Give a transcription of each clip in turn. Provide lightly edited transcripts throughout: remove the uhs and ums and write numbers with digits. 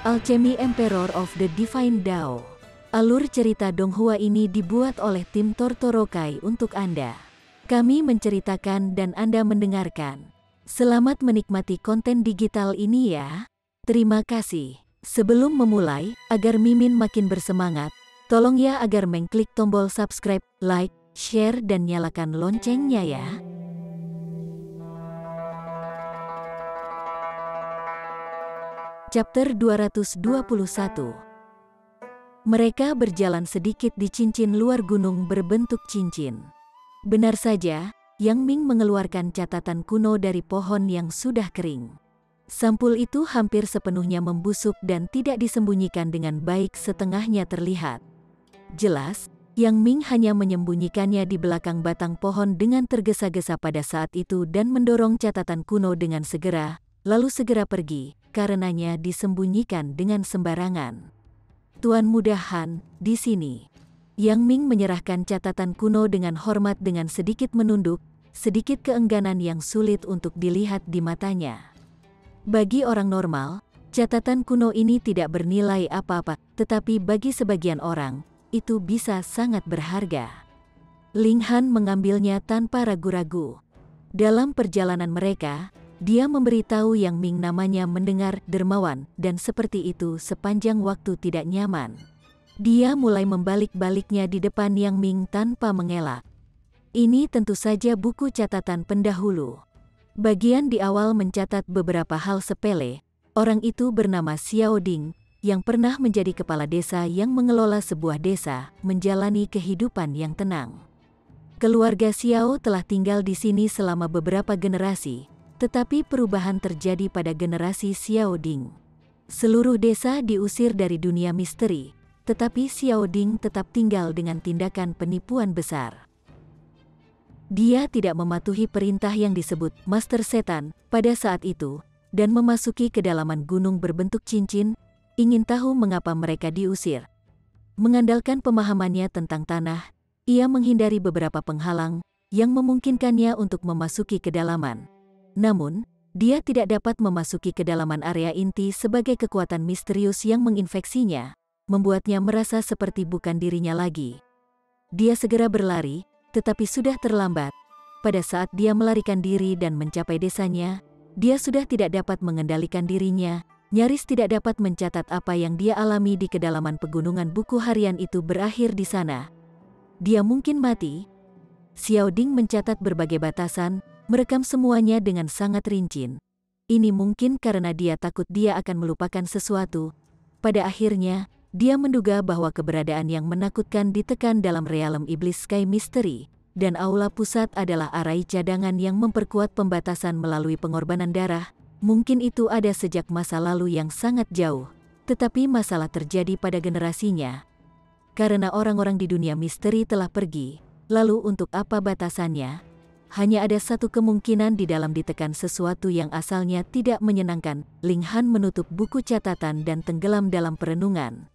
Alchemy Emperor of the Divine Dao. Alur cerita Donghua ini dibuat oleh tim Tortorokai untuk Anda. Kami menceritakan dan Anda mendengarkan. Selamat menikmati konten digital ini ya. Terima kasih. Sebelum memulai, agar Mimin makin bersemangat, tolong ya agar mengklik tombol subscribe, like, share dan nyalakan loncengnya ya. Chapter 221. Mereka berjalan sedikit di cincin luar gunung berbentuk cincin. Benar saja, Yang Ming mengeluarkan catatan kuno dari pohon yang sudah kering. Sampul itu hampir sepenuhnya membusuk dan tidak disembunyikan dengan baik, setengahnya terlihat. Jelas, Yang Ming hanya menyembunyikannya di belakang batang pohon dengan tergesa-gesa pada saat itu dan mendorong catatan kuno dengan segera, lalu segera pergi, karenanya disembunyikan dengan sembarangan. Tuan Muda Han, di sini. Yang Ming menyerahkan catatan kuno dengan hormat dengan sedikit menunduk, sedikit keengganan yang sulit untuk dilihat di matanya. Bagi orang normal, catatan kuno ini tidak bernilai apa-apa, tetapi bagi sebagian orang, itu bisa sangat berharga. Ling Han mengambilnya tanpa ragu-ragu. Dalam perjalanan mereka, dia memberitahu Yang Ming namanya mendengar dermawan dan seperti itu sepanjang waktu tidak nyaman. Dia mulai membalik-baliknya di depan Yang Ming tanpa mengelak. Ini tentu saja buku catatan pendahulu. Bagian di awal mencatat beberapa hal sepele. Orang itu bernama Xiao Ding, yang pernah menjadi kepala desa yang mengelola sebuah desa, menjalani kehidupan yang tenang. Keluarga Xiao telah tinggal di sini selama beberapa generasi. Tetapi perubahan terjadi pada generasi Xiao Ding. Seluruh desa diusir dari dunia misteri, tetapi Xiao Ding tetap tinggal dengan tindakan penipuan besar. Dia tidak mematuhi perintah yang disebut Master Setan pada saat itu, dan memasuki kedalaman gunung berbentuk cincin, ingin tahu mengapa mereka diusir. Mengandalkan pemahamannya tentang tanah, ia menghindari beberapa penghalang yang memungkinkannya untuk memasuki kedalaman. Namun, dia tidak dapat memasuki kedalaman area inti sebagai kekuatan misterius yang menginfeksinya, membuatnya merasa seperti bukan dirinya lagi. Dia segera berlari, tetapi sudah terlambat. Pada saat dia melarikan diri dan mencapai desanya, dia sudah tidak dapat mengendalikan dirinya, nyaris tidak dapat mencatat apa yang dia alami di kedalaman pegunungan. Buku harian itu berakhir di sana. Dia mungkin mati. Xiao Ding mencatat berbagai batasan, merekam semuanya dengan sangat rinci. Ini mungkin karena dia takut dia akan melupakan sesuatu. Pada akhirnya, dia menduga bahwa keberadaan yang menakutkan ditekan dalam realem iblis Sky Mystery, dan aula pusat adalah arai cadangan yang memperkuat pembatasan melalui pengorbanan darah. Mungkin itu ada sejak masa lalu yang sangat jauh, tetapi masalah terjadi pada generasinya. Karena orang-orang di dunia misteri telah pergi, lalu untuk apa batasannya? Hanya ada satu kemungkinan di dalam ditekan sesuatu yang asalnya tidak menyenangkan. Ling Han menutup buku catatan dan tenggelam dalam perenungan.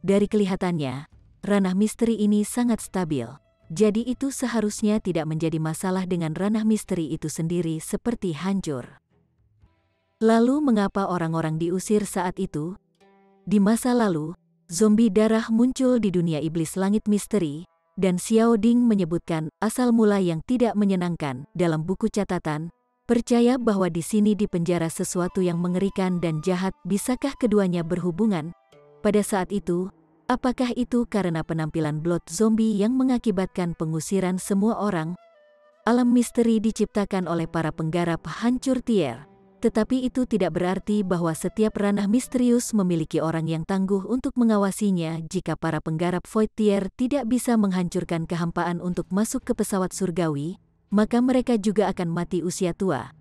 Dari kelihatannya, ranah misteri ini sangat stabil. Jadi itu seharusnya tidak menjadi masalah dengan ranah misteri itu sendiri seperti hancur. Lalu mengapa orang-orang diusir saat itu? Di masa lalu, zombie darah muncul di dunia iblis langit misteri. Dan Xiao Ding menyebutkan asal mula yang tidak menyenangkan dalam buku catatan, percaya bahwa di sini dipenjara sesuatu yang mengerikan dan jahat. Bisakah keduanya berhubungan? Pada saat itu, apakah itu karena penampilan blood zombie yang mengakibatkan pengusiran semua orang? Alam misteri diciptakan oleh para penggarap hancur tier. Tetapi itu tidak berarti bahwa setiap ranah misterius memiliki orang yang tangguh untuk mengawasinya. Jika para penggarap void tier tidak bisa menghancurkan kehampaan untuk masuk ke pesawat surgawi, maka mereka juga akan mati usia tua.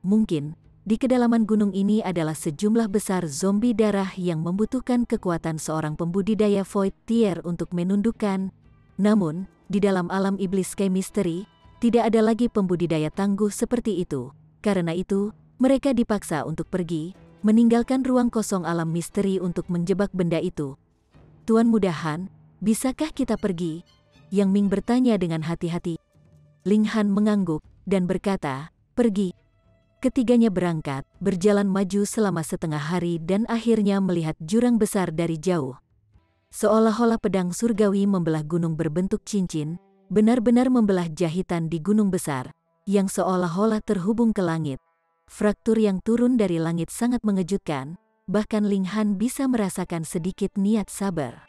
Mungkin, di kedalaman gunung ini adalah sejumlah besar zombie darah yang membutuhkan kekuatan seorang pembudidaya void tier untuk menundukkan. Namun, di dalam alam iblis Sky Mystery, tidak ada lagi pembudidaya tangguh seperti itu. Karena itu, mereka dipaksa untuk pergi, meninggalkan ruang kosong alam misteri untuk menjebak benda itu. Tuan Muda Han, bisakah kita pergi? Yang Ming bertanya dengan hati-hati. Ling Han mengangguk dan berkata, pergi. ketiganya berangkat, berjalan maju selama setengah hari dan akhirnya melihat jurang besar dari jauh. Seolah-olah pedang surgawi membelah gunung berbentuk cincin, benar-benar membelah jahitan di gunung besar, yang seolah-olah terhubung ke langit. Fraktur yang turun dari langit sangat mengejutkan, bahkan Ling Han bisa merasakan sedikit niat sabar.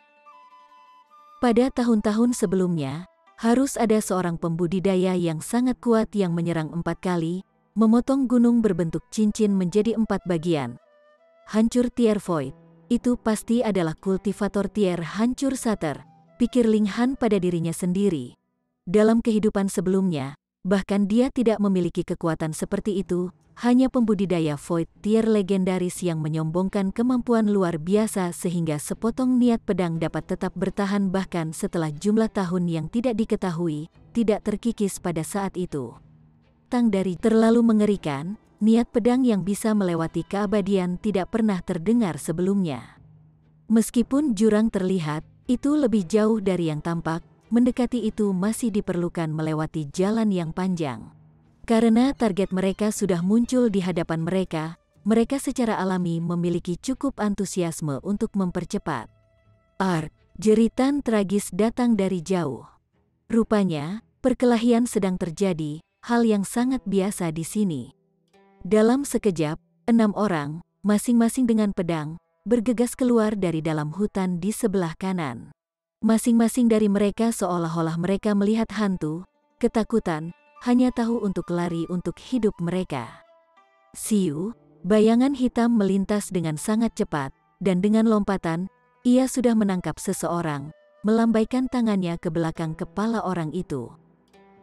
Pada tahun-tahun sebelumnya, harus ada seorang pembudidaya yang sangat kuat yang menyerang 4 kali, memotong gunung berbentuk cincin menjadi 4 bagian. Hancur tier void, itu pasti adalah kultivator tier hancur sater, pikir Ling Han pada dirinya sendiri. Dalam kehidupan sebelumnya, bahkan dia tidak memiliki kekuatan seperti itu, hanya pembudidaya void tier legendaris yang menyombongkan kemampuan luar biasa sehingga sepotong niat pedang dapat tetap bertahan bahkan setelah jumlah tahun yang tidak diketahui, tidak terkikis pada saat itu. Tang dari terlalu mengerikan, niat pedang yang bisa melewati keabadian tidak pernah terdengar sebelumnya. Meskipun jurang terlihat, itu lebih jauh dari yang tampak, mendekati itu masih diperlukan melewati jalan yang panjang. Karena target mereka sudah muncul di hadapan mereka, mereka secara alami memiliki cukup antusiasme untuk mempercepat. Jeritan tragis datang dari jauh. Rupanya, perkelahian sedang terjadi, hal yang sangat biasa di sini. Dalam sekejap, 6 orang, masing-masing dengan pedang, bergegas keluar dari dalam hutan di sebelah kanan. Masing-masing dari mereka seolah-olah mereka melihat hantu, ketakutan, hanya tahu untuk lari untuk hidup mereka. Siu, bayangan hitam melintas dengan sangat cepat, dan dengan lompatan, ia sudah menangkap seseorang, melambaikan tangannya ke belakang kepala orang itu.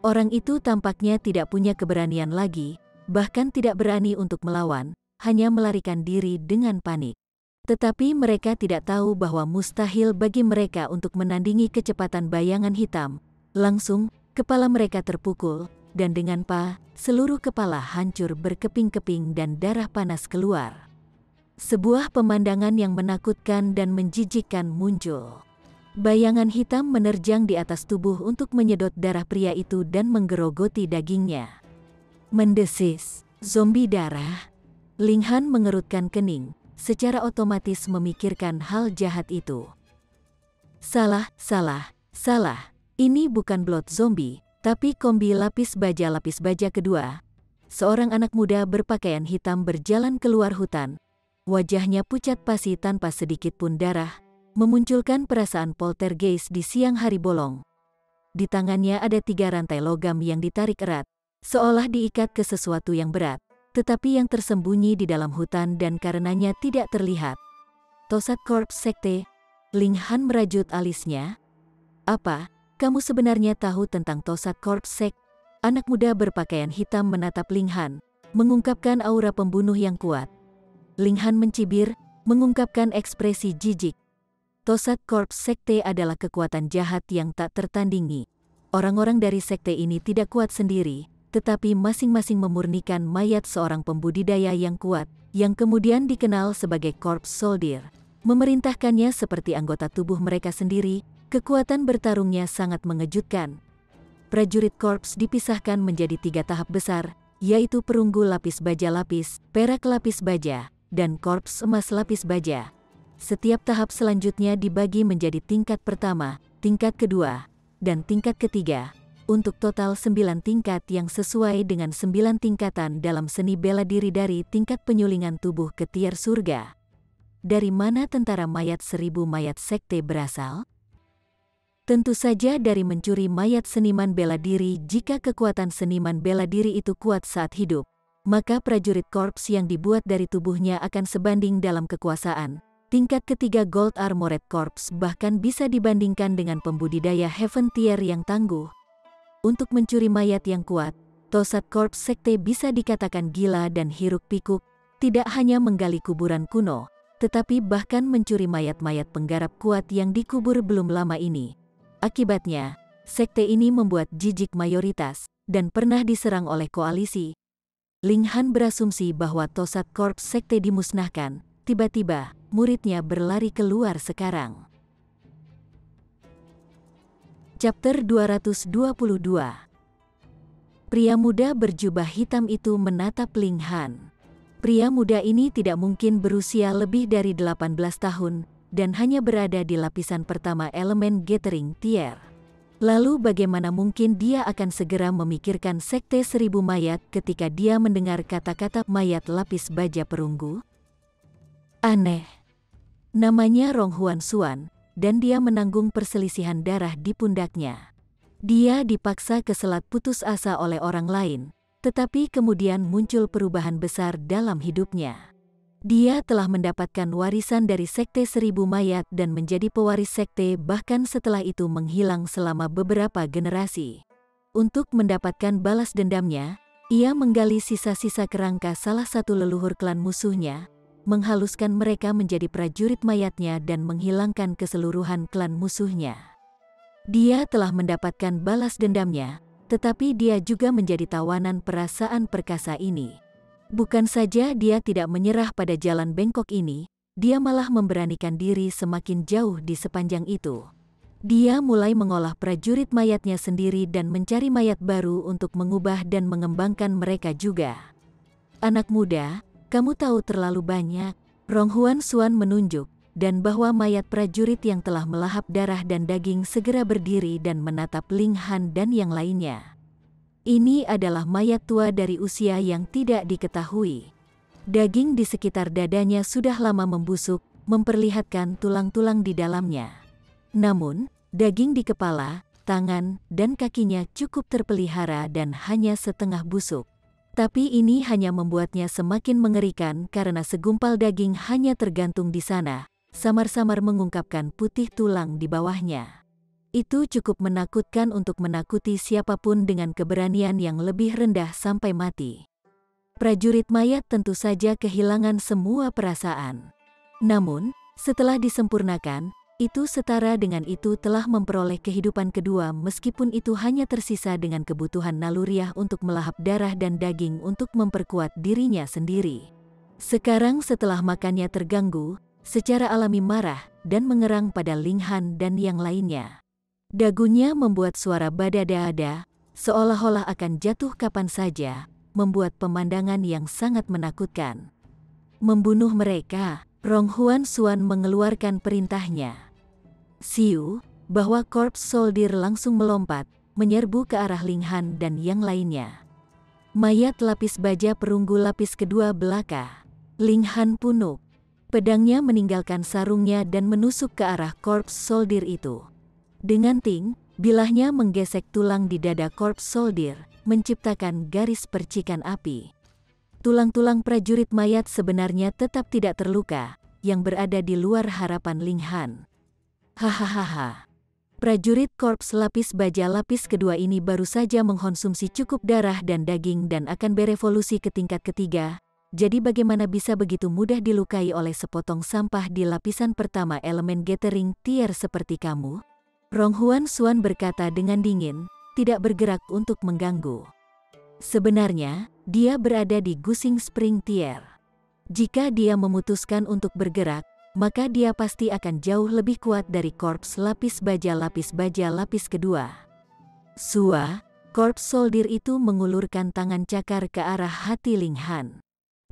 Orang itu tampaknya tidak punya keberanian lagi, bahkan tidak berani untuk melawan, hanya melarikan diri dengan panik. Tetapi mereka tidak tahu bahwa mustahil bagi mereka untuk menandingi kecepatan bayangan hitam. Langsung, kepala mereka terpukul, dan dengan seluruh kepala hancur berkeping-keping dan darah panas keluar. Sebuah pemandangan yang menakutkan dan menjijikkan muncul. Bayangan hitam menerjang di atas tubuh untuk menyedot darah pria itu dan menggerogoti dagingnya. Mendesis, zombie darah. Ling Han mengerutkan kening, secara otomatis memikirkan hal jahat itu. Salah. Ini bukan blood zombie, tapi kombi lapis baja kedua. Seorang anak muda berpakaian hitam berjalan keluar hutan. Wajahnya pucat pasi tanpa sedikit pun darah, memunculkan perasaan poltergeist di siang hari bolong. Di tangannya ada 3 rantai logam yang ditarik erat, seolah diikat ke sesuatu yang berat, tetapi yang tersembunyi di dalam hutan dan karenanya tidak terlihat. Tosat Corps Sekte. Ling Han merajut alisnya. Apa? Kamu sebenarnya tahu tentang Tosat Corps Sek? Anak muda berpakaian hitam menatap Ling Han, mengungkapkan aura pembunuh yang kuat. Ling Han mencibir, mengungkapkan ekspresi jijik. Tosat Corps Sekte adalah kekuatan jahat yang tak tertandingi. Orang-orang dari sekte ini tidak kuat sendiri, tetapi masing-masing memurnikan mayat seorang pembudidaya yang kuat, yang kemudian dikenal sebagai Corpse Soldier. Memerintahkannya seperti anggota tubuh mereka sendiri, kekuatan bertarungnya sangat mengejutkan. Prajurit korps dipisahkan menjadi 3 tahap besar, yaitu perunggu lapis baja lapis, perak lapis baja, dan korps emas lapis baja. Setiap tahap selanjutnya dibagi menjadi tingkat pertama, tingkat kedua, dan tingkat ketiga, untuk total 9 tingkat yang sesuai dengan 9 tingkatan dalam seni bela diri dari tingkat penyulingan tubuh ke tier surga. Dari mana tentara mayat 1000 mayat sekte berasal? Tentu saja dari mencuri mayat seniman bela diri. Jika kekuatan seniman bela diri itu kuat saat hidup, maka prajurit korps yang dibuat dari tubuhnya akan sebanding dalam kekuasaan. Tingkat ketiga Gold Armored Corps bahkan bisa dibandingkan dengan pembudidaya Heaven Tier yang tangguh. Untuk mencuri mayat yang kuat, Tosat Corps Sekte bisa dikatakan gila dan hiruk-pikuk, tidak hanya menggali kuburan kuno, tetapi bahkan mencuri mayat-mayat penggarap kuat yang dikubur belum lama ini. Akibatnya, sekte ini membuat jijik mayoritas, dan pernah diserang oleh koalisi. Ling Han berasumsi bahwa Tosat Corps Sekte dimusnahkan. Tiba-tiba, muridnya berlari keluar sekarang. Chapter 222. Pria muda berjubah hitam itu menatap Ling Han. Pria muda ini tidak mungkin berusia lebih dari 18 tahun dan hanya berada di lapisan pertama elemen Gathering Tier. Lalu bagaimana mungkin dia akan segera memikirkan Sekte Seribu Mayat ketika dia mendengar kata-kata mayat lapis baja perunggu? Aneh. Namanya Rong Huan Xuan, dan dia menanggung perselisihan darah di pundaknya. Dia dipaksa ke selat putus asa oleh orang lain, tetapi kemudian muncul perubahan besar dalam hidupnya. Dia telah mendapatkan warisan dari Sekte Seribu Mayat dan menjadi pewaris sekte bahkan setelah itu menghilang selama beberapa generasi. Untuk mendapatkan balas dendamnya, ia menggali sisa-sisa kerangka salah satu leluhur klan musuhnya, menghaluskan mereka menjadi prajurit mayatnya dan menghilangkan keseluruhan klan musuhnya. Dia telah mendapatkan balas dendamnya, tetapi dia juga menjadi tawanan perasaan perkasa ini. Bukan saja dia tidak menyerah pada jalan bengkok ini, dia malah memberanikan diri semakin jauh di sepanjang itu. Dia mulai mengolah prajurit mayatnya sendiri dan mencari mayat baru untuk mengubah dan mengembangkan mereka juga. Anak muda, kamu tahu terlalu banyak. Rong Huan Xuan menunjuk, dan bahwa mayat prajurit yang telah melahap darah dan daging segera berdiri dan menatap Ling Han dan yang lainnya. Ini adalah mayat tua dari usia yang tidak diketahui. Daging di sekitar dadanya sudah lama membusuk, memperlihatkan tulang-tulang di dalamnya. Namun, daging di kepala, tangan, dan kakinya cukup terpelihara dan hanya setengah busuk. Tapi ini hanya membuatnya semakin mengerikan karena segumpal daging hanya tergantung di sana, samar-samar mengungkapkan putih tulang di bawahnya. Itu cukup menakutkan untuk menakuti siapapun dengan keberanian yang lebih rendah sampai mati. Prajurit mayat tentu saja kehilangan semua perasaan. Namun, setelah disempurnakan, itu setara dengan itu telah memperoleh kehidupan kedua meskipun itu hanya tersisa dengan kebutuhan naluriah untuk melahap darah dan daging untuk memperkuat dirinya sendiri. Sekarang setelah makannya terganggu, secara alami marah dan mengerang pada Ling Han dan yang lainnya. Dagunya membuat suara badada-ada, seolah-olah akan jatuh kapan saja, membuat pemandangan yang sangat menakutkan. Membunuh mereka, Rong Huan Xuan mengeluarkan perintahnya. Siu, bahwa korps soldier langsung melompat, menyerbu ke arah Ling Han dan yang lainnya. Mayat lapis baja perunggu lapis kedua belaka. Ling Han punuk. Pedangnya meninggalkan sarungnya dan menusuk ke arah korps soldier itu. Dengan ting, bilahnya menggesek tulang di dada korps soldier, menciptakan garis percikan api. Tulang-tulang prajurit mayat sebenarnya tetap tidak terluka, yang berada di luar harapan Ling Han. Hahaha. Prajurit korps lapis baja lapis kedua ini baru saja mengkonsumsi cukup darah dan daging dan akan berevolusi ke tingkat ketiga, jadi bagaimana bisa begitu mudah dilukai oleh sepotong sampah di lapisan pertama elemen Gathering Tier seperti kamu? Rong Huan Xuan berkata dengan dingin, tidak bergerak untuk mengganggu. Sebenarnya, dia berada di Gusing Spring Tier. Jika dia memutuskan untuk bergerak, maka dia pasti akan jauh lebih kuat dari korps lapis baja lapis kedua. Sua, korps soldier itu mengulurkan tangan cakar ke arah hati Ling Han.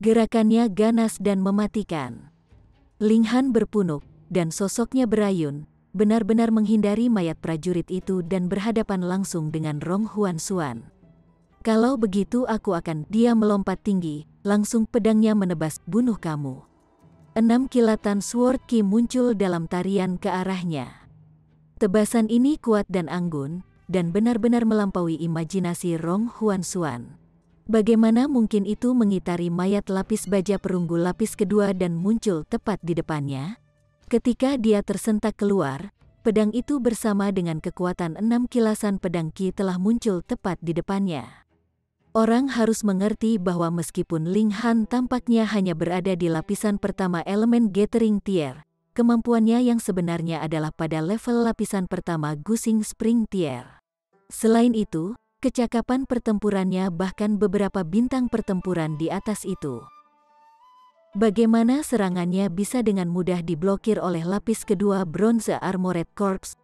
Gerakannya ganas dan mematikan. Ling Han berpunuk, dan sosoknya berayun, benar-benar menghindari mayat prajurit itu dan berhadapan langsung dengan Rong Huan Xuan. Kalau begitu aku akan, dia melompat tinggi, langsung pedangnya menebas, bunuh kamu. 6 kilatan sword ki muncul dalam tarian ke arahnya. Tebasan ini kuat dan anggun, dan benar-benar melampaui imajinasi Rong Huan Xuan. Bagaimana mungkin itu mengitari mayat lapis baja perunggu lapis kedua dan muncul tepat di depannya? Ketika dia tersentak keluar, pedang itu bersama dengan kekuatan 6 kilasan pedang ki telah muncul tepat di depannya. Orang harus mengerti bahwa meskipun Ling Han tampaknya hanya berada di lapisan pertama elemen Gathering Tier, kemampuannya yang sebenarnya adalah pada level lapisan pertama Gusing Spring Tier. Selain itu, kecakapan pertempurannya bahkan beberapa bintang pertempuran di atas itu. Bagaimana serangannya bisa dengan mudah diblokir oleh lapis kedua Bronze Armored Corps?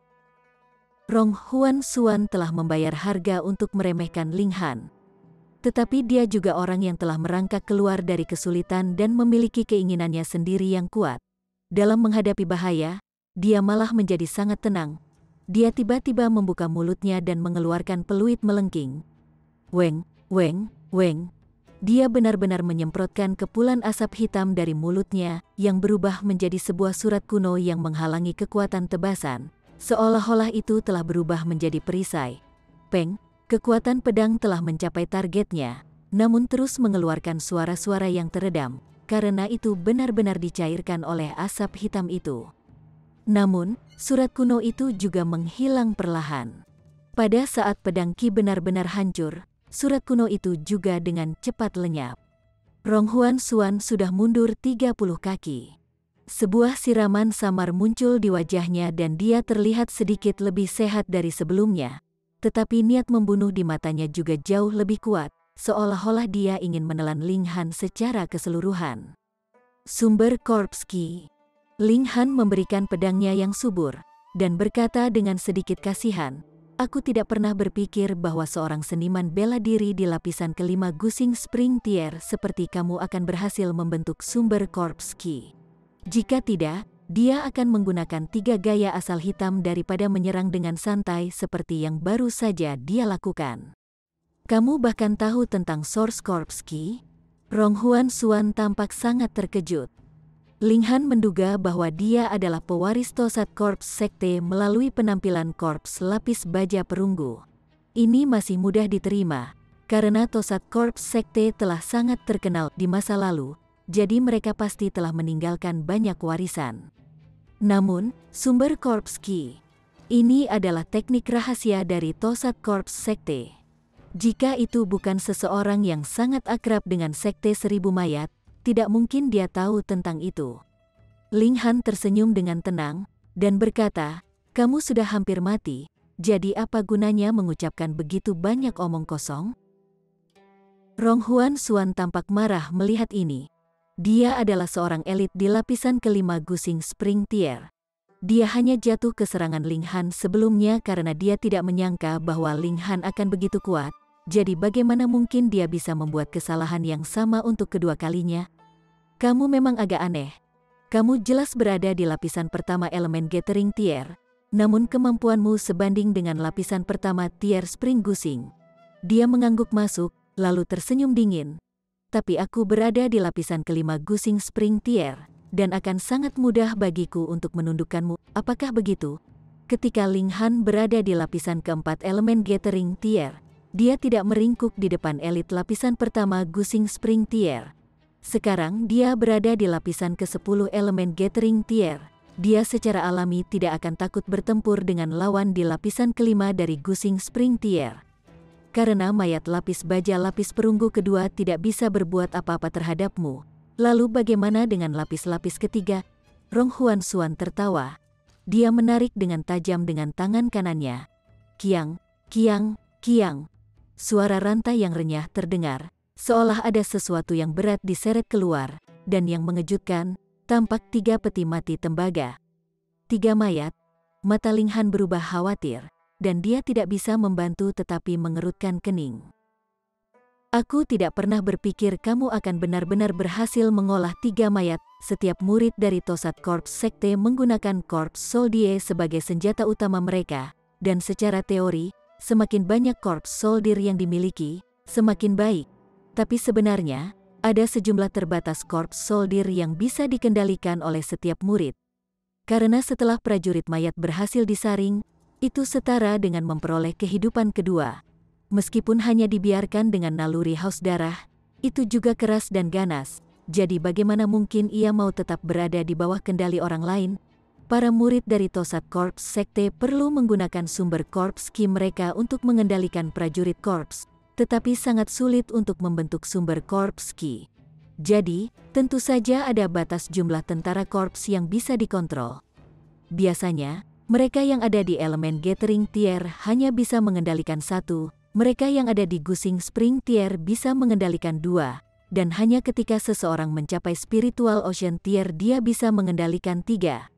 Rong Huan Xuan telah membayar harga untuk meremehkan Ling Han, Tetapi dia juga orang yang telah merangkak keluar dari kesulitan dan memiliki keinginannya sendiri yang kuat. Dalam menghadapi bahaya, dia malah menjadi sangat tenang. Dia tiba-tiba membuka mulutnya dan mengeluarkan peluit melengking. Weng, weng, weng. Dia benar-benar menyemprotkan kepulan asap hitam dari mulutnya yang berubah menjadi sebuah surat kuno yang menghalangi kekuatan tebasan. Seolah-olah itu telah berubah menjadi perisai. Peng. Kekuatan pedang telah mencapai targetnya, namun terus mengeluarkan suara-suara yang teredam, karena itu benar-benar dicairkan oleh asap hitam itu. Namun, surat kuno itu juga menghilang perlahan. Pada saat pedang Qi benar-benar hancur, surat kuno itu juga dengan cepat lenyap. Ronghuan Xuan sudah mundur 30 kaki. Sebuah siraman samar muncul di wajahnya dan dia terlihat sedikit lebih sehat dari sebelumnya. Tetapi niat membunuh di matanya juga jauh lebih kuat, seolah-olah dia ingin menelan Ling Han secara keseluruhan. Sumber Corpse Qi. Ling Han memberikan pedangnya yang subur, dan berkata dengan sedikit kasihan, "Aku tidak pernah berpikir bahwa seorang seniman bela diri di lapisan kelima Gusing Spring Tier seperti kamu akan berhasil membentuk sumber Corpse Qi. Jika tidak, dia akan menggunakan 3 gaya asal hitam daripada menyerang dengan santai seperti yang baru saja dia lakukan. Kamu bahkan tahu tentang Source Corpse Qi?" Ronghuan Xuan tampak sangat terkejut. Ling Han menduga bahwa dia adalah pewaris Tosat Corpse Sekte melalui penampilan korps lapis baja perunggu. Ini masih mudah diterima, karena Tosat Corpse Sekte telah sangat terkenal di masa lalu, jadi mereka pasti telah meninggalkan banyak warisan. Namun, sumber Corpse Qi ini adalah teknik rahasia dari Tosat Corpse Sekte. Jika itu bukan seseorang yang sangat akrab dengan Sekte Seribu Mayat, tidak mungkin dia tahu tentang itu. Ling Han tersenyum dengan tenang, dan berkata, "Kamu sudah hampir mati, jadi apa gunanya mengucapkan begitu banyak omong kosong?" Ronghuan Xuan tampak marah melihat ini. Dia adalah seorang elit di lapisan kelima Gusing Spring Tier. Dia hanya jatuh ke serangan Ling Han sebelumnya karena dia tidak menyangka bahwa Ling Han akan begitu kuat, jadi bagaimana mungkin dia bisa membuat kesalahan yang sama untuk kedua kalinya? Kamu memang agak aneh. Kamu jelas berada di lapisan pertama elemen Gathering Tier, namun kemampuanmu sebanding dengan lapisan pertama Tier Spring Gusing. Dia mengangguk masuk, lalu tersenyum dingin. Tapi aku berada di lapisan kelima Gusing Spring Tier, dan akan sangat mudah bagiku untuk menundukkanmu, apakah begitu? Ketika Ling Han berada di lapisan keempat elemen Gathering Tier, dia tidak meringkuk di depan elit lapisan pertama Gusing Spring Tier. Sekarang dia berada di lapisan ke-10 elemen Gathering Tier. Dia secara alami tidak akan takut bertempur dengan lawan di lapisan kelima dari Gusing Spring Tier. Karena mayat lapis baja lapis perunggu kedua tidak bisa berbuat apa-apa terhadapmu. Lalu bagaimana dengan lapis-lapis ketiga? Ronghuan Xuan tertawa. Dia menarik dengan tajam dengan tangan kanannya. Kiang, kiang, kiang. Suara rantai yang renyah terdengar, seolah ada sesuatu yang berat diseret keluar, dan yang mengejutkan, tampak 3 peti mati tembaga. 3 mayat. Mata Ling Han berubah khawatir, dan dia tidak bisa membantu tetapi mengerutkan kening. Aku tidak pernah berpikir kamu akan benar-benar berhasil mengolah 3 mayat. Setiap murid dari Tosat Corpse Sekte menggunakan Corpse Soldier sebagai senjata utama mereka, dan secara teori, semakin banyak Corpse Soldier yang dimiliki, semakin baik. Tapi sebenarnya, ada sejumlah terbatas Corpse Soldier yang bisa dikendalikan oleh setiap murid. Karena setelah prajurit mayat berhasil disaring, itu setara dengan memperoleh kehidupan kedua. Meskipun hanya dibiarkan dengan naluri haus darah, itu juga keras dan ganas. Jadi bagaimana mungkin ia mau tetap berada di bawah kendali orang lain? Para murid dari Tosat Corpse Sekte perlu menggunakan sumber Corpse Qi mereka untuk mengendalikan prajurit Corpse, tetapi sangat sulit untuk membentuk sumber Corpse Qi. Jadi, tentu saja ada batas jumlah tentara Corpse yang bisa dikontrol. Biasanya, mereka yang ada di elemen Gathering Tier hanya bisa mengendalikan 1, mereka yang ada di Gusing Spring Tier bisa mengendalikan 2, dan hanya ketika seseorang mencapai Spiritual Ocean Tier dia bisa mengendalikan 3.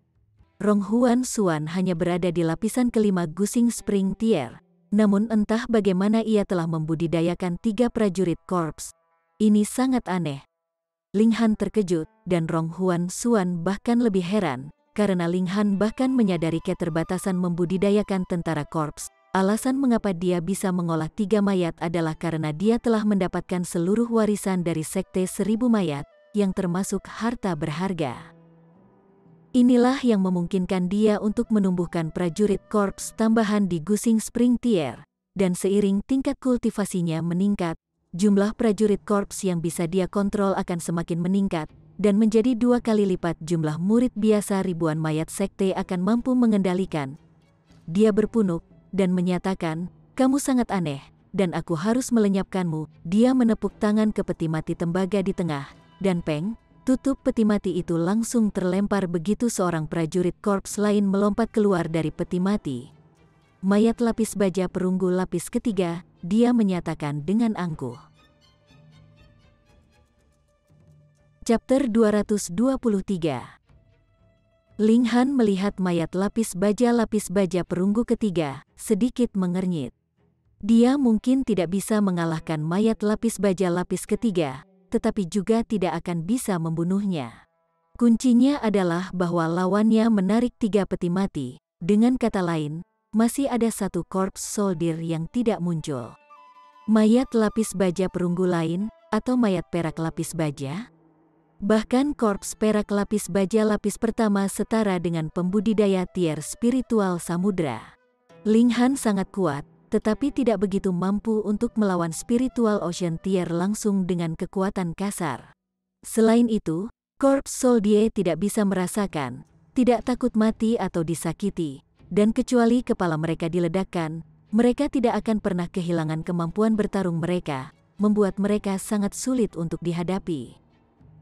Ronghuan Xuan hanya berada di lapisan kelima Gusing Spring Tier, Namun entah bagaimana ia telah membudidayakan 3 prajurit korps. Ini sangat aneh. Ling Han terkejut, dan Rong Huan Xuan bahkan lebih heran, karena Ling Han bahkan menyadari keterbatasan membudidayakan tentara korps. Alasan mengapa dia bisa mengolah 3 mayat adalah karena dia telah mendapatkan seluruh warisan dari Sekte 1000 Mayat, yang termasuk harta berharga. Inilah yang memungkinkan dia untuk menumbuhkan prajurit korps tambahan di Gusing Spring Tier, dan seiring tingkat kultivasinya meningkat, jumlah prajurit korps yang bisa dia kontrol akan semakin meningkat, dan menjadi 2 kali lipat jumlah murid biasa ribuan mayat sekte akan mampu mengendalikan. Dia berpunuk, dan menyatakan, "Kamu sangat aneh, dan aku harus melenyapkanmu." Dia menepuk tangan ke peti mati tembaga di tengah, dan peng, tutup peti mati itu langsung terlempar begitu seorang prajurit korps lain melompat keluar dari peti mati. "Mayat lapis baja perunggu lapis ketiga," dia menyatakan dengan angkuh. Chapter 223. Ling Han melihat mayat lapis baja perunggu ketiga, sedikit mengernyit. Dia mungkin tidak bisa mengalahkan mayat lapis baja lapis ketiga, tetapi juga tidak akan bisa membunuhnya. Kuncinya adalah bahwa lawannya menarik 3 peti mati, dengan kata lain, masih ada 1 korps soldier yang tidak muncul. Mayat lapis baja perunggu lain, atau mayat perak lapis baja? Bahkan korps perak lapis baja lapis pertama setara dengan pembudidaya tier spiritual samudra. Ling Han sangat kuat, tetapi tidak begitu mampu untuk melawan spiritual ocean tier langsung dengan kekuatan kasar. Selain itu, korps soldier tidak bisa merasakan, tidak takut mati atau disakiti, dan kecuali kepala mereka diledakkan, mereka tidak akan pernah kehilangan kemampuan bertarung mereka, membuat mereka sangat sulit untuk dihadapi.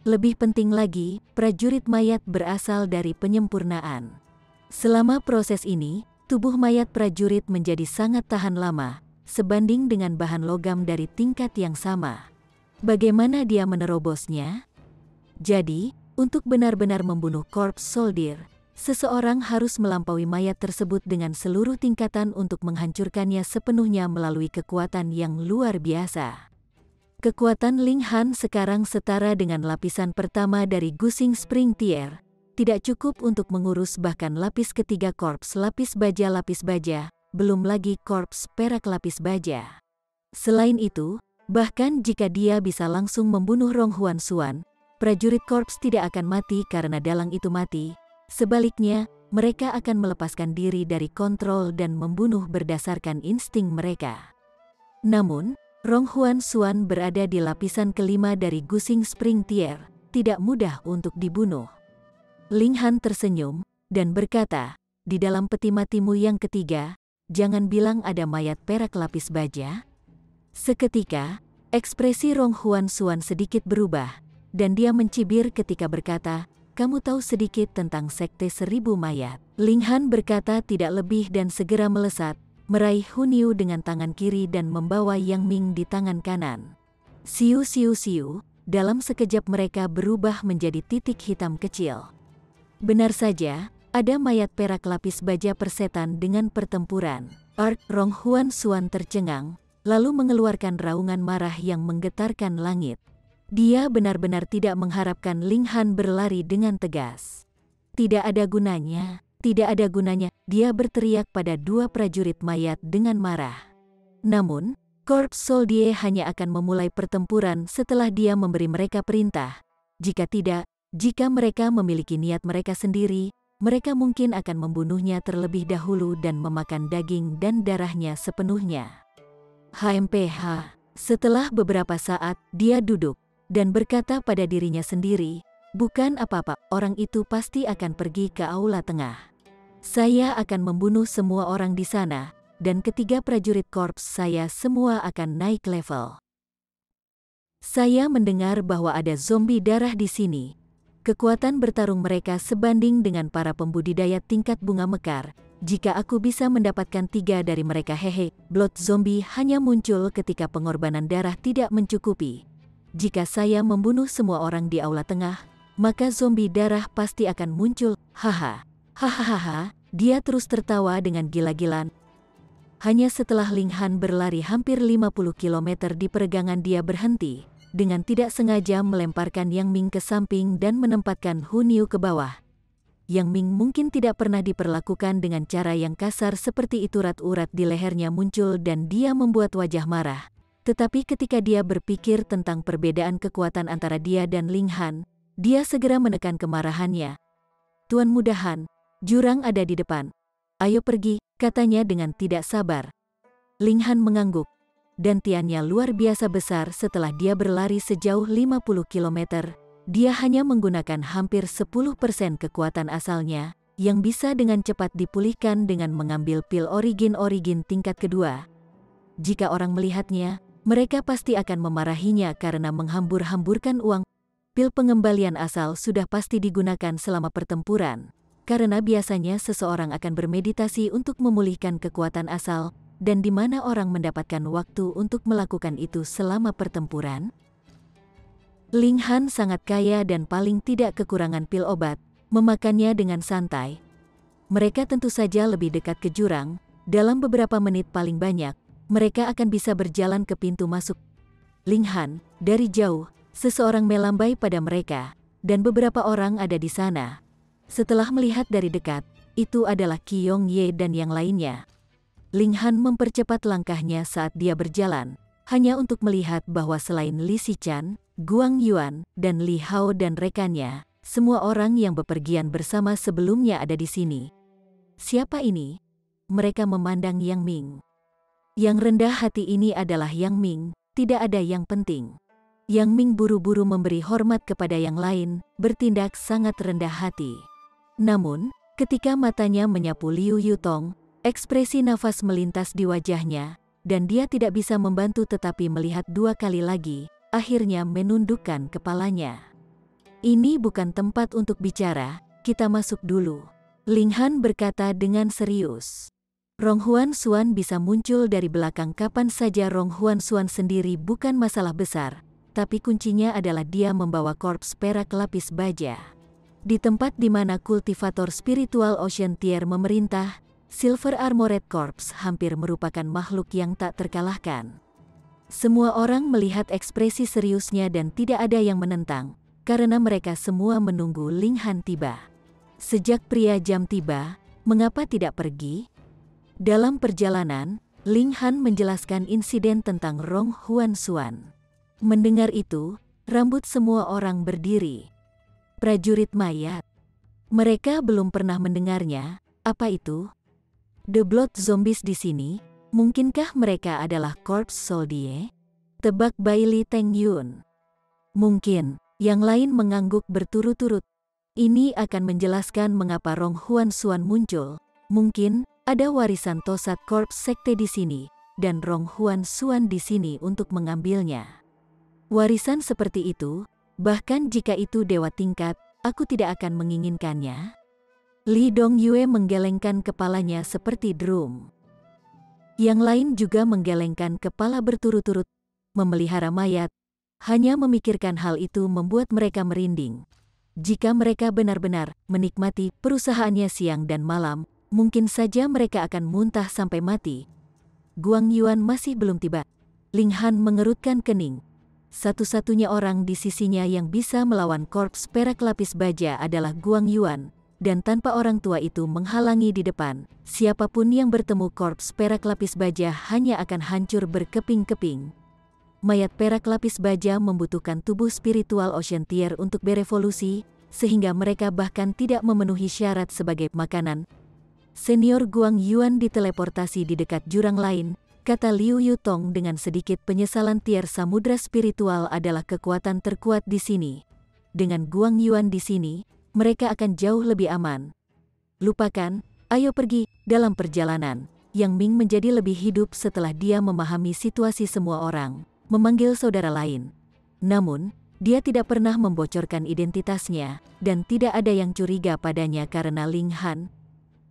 Lebih penting lagi, prajurit mayat berasal dari penyempurnaan. Selama proses ini, tubuh mayat prajurit menjadi sangat tahan lama, sebanding dengan bahan logam dari tingkat yang sama. Bagaimana dia menerobosnya? Jadi, untuk benar-benar membunuh korps soldier, seseorang harus melampaui mayat tersebut dengan seluruh tingkatan untuk menghancurkannya sepenuhnya melalui kekuatan yang luar biasa. Kekuatan Ling Han sekarang setara dengan lapisan pertama dari Gusing Spring Tier, tidak cukup untuk mengurus bahkan lapis ketiga korps lapis baja, belum lagi korps perak lapis baja. Selain itu, bahkan jika dia bisa langsung membunuh Rong Huan Xuan, prajurit korps tidak akan mati karena dalang itu mati. Sebaliknya, mereka akan melepaskan diri dari kontrol dan membunuh berdasarkan insting mereka. Namun, Rong Huan Xuan berada di lapisan kelima dari Gusing Spring Tier, tidak mudah untuk dibunuh. Ling Han tersenyum, dan berkata, "Di dalam peti matimu yang ketiga, jangan bilang ada mayat perak lapis baja." Seketika, ekspresi Rong Huan Xuan sedikit berubah, dan dia mencibir ketika berkata, "Kamu tahu sedikit tentang Sekte 1000 Mayat." Ling Han berkata tidak lebih dan segera melesat, meraih Huniu dengan tangan kiri dan membawa Yang Ming di tangan kanan. Siu siu siu, dalam sekejap mereka berubah menjadi titik hitam kecil. Benar saja, ada mayat perak lapis baja persetan dengan pertempuran. Rong Huan Xuan tercengang, lalu mengeluarkan raungan marah yang menggetarkan langit. Dia benar-benar tidak mengharapkan Ling Han berlari dengan tegas. Tidak ada gunanya. Tidak ada gunanya, dia berteriak pada 2 prajurit mayat dengan marah. Namun, korps soldier hanya akan memulai pertempuran setelah dia memberi mereka perintah. Jika tidak, jika mereka memiliki niat mereka sendiri, mereka mungkin akan membunuhnya terlebih dahulu dan memakan daging dan darahnya sepenuhnya. HMPH. Setelah beberapa saat, dia duduk, dan berkata pada dirinya sendiri, "Bukan apa-apa, orang itu pasti akan pergi ke aula tengah. Saya akan membunuh semua orang di sana, dan ketiga prajurit korps saya semua akan naik level. Saya mendengar bahwa ada zombie darah di sini. Kekuatan bertarung mereka sebanding dengan para pembudidaya tingkat bunga mekar. Jika aku bisa mendapatkan 3 dari mereka, hehe, blood zombie hanya muncul ketika pengorbanan darah tidak mencukupi. Jika saya membunuh semua orang di aula tengah, maka zombie darah pasti akan muncul, haha." Hahaha, dia terus tertawa dengan gila-gilaan. Hanya setelah Ling Han berlari hampir 50 km di peregangan dia berhenti, dengan tidak sengaja melemparkan Yang Ming ke samping dan menempatkan Hu Niu ke bawah. Yang Ming mungkin tidak pernah diperlakukan dengan cara yang kasar seperti itu. Urat-urat di lehernya muncul dan dia membuat wajah marah. Tetapi ketika dia berpikir tentang perbedaan kekuatan antara dia dan Ling Han, dia segera menekan kemarahannya. Tuan Muda Han, jurang ada di depan. Ayo pergi, katanya dengan tidak sabar. Ling Han mengangguk, dan tiannya luar biasa besar. Setelah dia berlari sejauh 50 km, dia hanya menggunakan hampir 10% kekuatan asalnya, yang bisa dengan cepat dipulihkan dengan mengambil pil origin tingkat kedua. Jika orang melihatnya, mereka pasti akan memarahinya karena menghambur-hamburkan uang. Pil pengembalian asal sudah pasti digunakan selama pertempuran, karena biasanya seseorang akan bermeditasi untuk memulihkan kekuatan asal, dan di mana orang mendapatkan waktu untuk melakukan itu selama pertempuran? Ling Han sangat kaya dan paling tidak kekurangan pil obat, memakannya dengan santai. Mereka tentu saja lebih dekat ke jurang, dalam beberapa menit paling banyak, mereka akan bisa berjalan ke pintu masuk. Ling Han, dari jauh, seseorang melambai pada mereka, dan beberapa orang ada di sana. Setelah melihat dari dekat, itu adalah Qi Yongye dan yang lainnya. Ling Han mempercepat langkahnya saat dia berjalan, hanya untuk melihat bahwa selain Li Xichan, Guang Yuan, dan Li Hao dan rekannya, semua orang yang bepergian bersama sebelumnya ada di sini. Siapa ini? Mereka memandang Yang Ming. Yang rendah hati ini adalah Yang Ming, tidak ada yang penting. Yang Ming buru-buru memberi hormat kepada yang lain, bertindak sangat rendah hati. Namun, ketika matanya menyapu Liu Yutong, ekspresi nafas melintas di wajahnya, dan dia tidak bisa membantu tetapi melihat dua kali lagi, akhirnya menundukkan kepalanya. Ini bukan tempat untuk bicara, kita masuk dulu. Ling Han berkata dengan serius. Rong Huan Xuan bisa muncul dari belakang kapan saja. Rong Huan Xuan sendiri bukan masalah besar, tapi kuncinya adalah dia membawa korps perak lapis baja. Di tempat di mana kultivator spiritual Ocean Tier memerintah, Silver Armored Corps hampir merupakan makhluk yang tak terkalahkan. Semua orang melihat ekspresi seriusnya dan tidak ada yang menentang, karena mereka semua menunggu Ling Han tiba. Sejak pria jam tiba, mengapa tidak pergi? Dalam perjalanan, Ling Han menjelaskan insiden tentang Rong Huan Xuan. Mendengar itu, rambut semua orang berdiri. Prajurit mayat. Mereka belum pernah mendengarnya. Apa itu? The Blood Zombies di sini? Mungkinkah mereka adalah Corps Soldier? Tebak Bailey Teng Yun. Mungkin. Yang lain mengangguk berturut-turut. Ini akan menjelaskan mengapa Rong Huan Xuan muncul. Mungkin ada warisan Tosat Corps Sekte di sini, dan Rong Huan Xuan di sini untuk mengambilnya. Warisan seperti itu, bahkan jika itu dewa tingkat, aku tidak akan menginginkannya. Li Dongyue menggelengkan kepalanya seperti drum. Yang lain juga menggelengkan kepala berturut-turut. Memelihara mayat, hanya memikirkan hal itu membuat mereka merinding. Jika mereka benar-benar menikmati perusahaannya siang dan malam, mungkin saja mereka akan muntah sampai mati. Guang Yuan masih belum tiba. Ling Han mengerutkan kening. Satu-satunya orang di sisinya yang bisa melawan korps perak lapis baja adalah Guang Yuan, dan tanpa orang tua itu menghalangi di depan, siapapun yang bertemu korps perak lapis baja hanya akan hancur berkeping-keping. Mayat perak lapis baja membutuhkan tubuh spiritual Ocean Tier untuk berevolusi, sehingga mereka bahkan tidak memenuhi syarat sebagai makanan. Senior Guang Yuan diteleportasi di dekat jurang lain, kata Liu Yutong dengan sedikit penyesalan. Tier samudra spiritual adalah kekuatan terkuat di sini. Dengan Guang Yuan di sini, mereka akan jauh lebih aman. Lupakan, ayo pergi. Dalam perjalanan, Yang Ming menjadi lebih hidup setelah dia memahami situasi semua orang, memanggil saudara lain. Namun, dia tidak pernah membocorkan identitasnya, dan tidak ada yang curiga padanya karena Ling Han.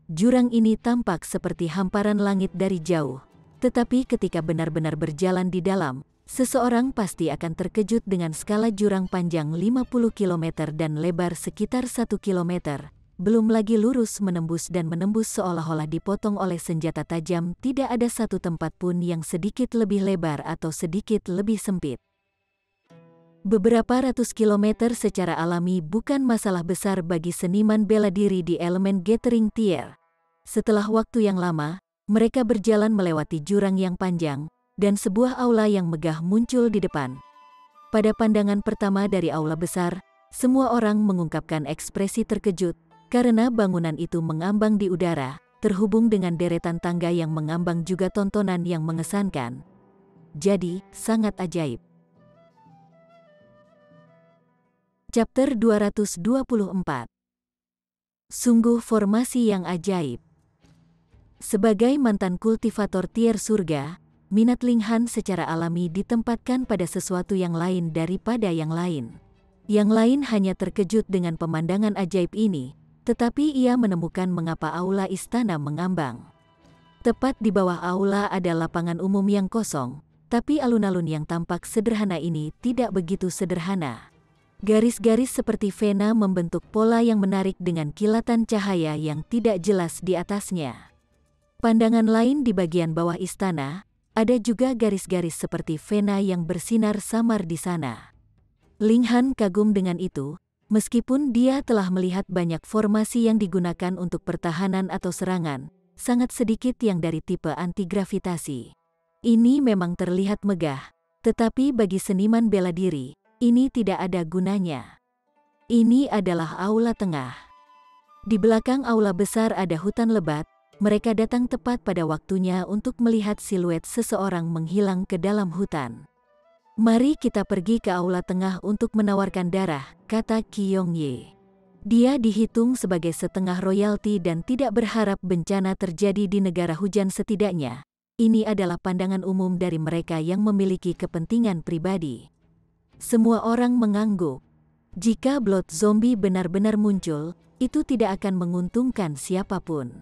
Jurang ini tampak seperti hamparan langit dari jauh. Tetapi ketika benar-benar berjalan di dalam, seseorang pasti akan terkejut dengan skala jurang panjang 50 km dan lebar sekitar 1 km. belum lagi lurus menembus dan menembus seolah-olah dipotong oleh senjata tajam, tidak ada satu tempat pun yang sedikit lebih lebar atau sedikit lebih sempit. Beberapa ratus kilometer secara alami bukan masalah besar bagi seniman bela diri di elemen Gathering Tier. Setelah waktu yang lama, mereka berjalan melewati jurang yang panjang, dan sebuah aula yang megah muncul di depan. Pada pandangan pertama dari aula besar, semua orang mengungkapkan ekspresi terkejut, karena bangunan itu mengambang di udara, terhubung dengan deretan tangga yang mengambang juga tontonan yang mengesankan. Jadi, sangat ajaib. Chapter 224. Sungguh formasi yang ajaib. Sebagai mantan kultivator tier surga, minat Ling Han secara alami ditempatkan pada sesuatu yang lain daripada yang lain. Yang lain hanya terkejut dengan pemandangan ajaib ini, tetapi ia menemukan mengapa aula istana mengambang. Tepat di bawah aula ada lapangan umum yang kosong, tapi alun-alun yang tampak sederhana ini tidak begitu sederhana. Garis-garis seperti vena membentuk pola yang menarik dengan kilatan cahaya yang tidak jelas di atasnya. Pandangan lain di bagian bawah istana, ada juga garis-garis seperti vena yang bersinar samar di sana. Ling Han kagum dengan itu, meskipun dia telah melihat banyak formasi yang digunakan untuk pertahanan atau serangan, sangat sedikit yang dari tipe anti-gravitasi. Ini memang terlihat megah, tetapi bagi seniman bela diri, ini tidak ada gunanya. Ini adalah aula tengah. Di belakang aula besar ada hutan lebat, mereka datang tepat pada waktunya untuk melihat siluet seseorang menghilang ke dalam hutan. Mari kita pergi ke aula tengah untuk menawarkan darah, kata Qi Yongye. Dia dihitung sebagai setengah royalti dan tidak berharap bencana terjadi di negara hujan setidaknya. Ini adalah pandangan umum dari mereka yang memiliki kepentingan pribadi. Semua orang mengangguk. Jika blood zombie benar-benar muncul, itu tidak akan menguntungkan siapapun.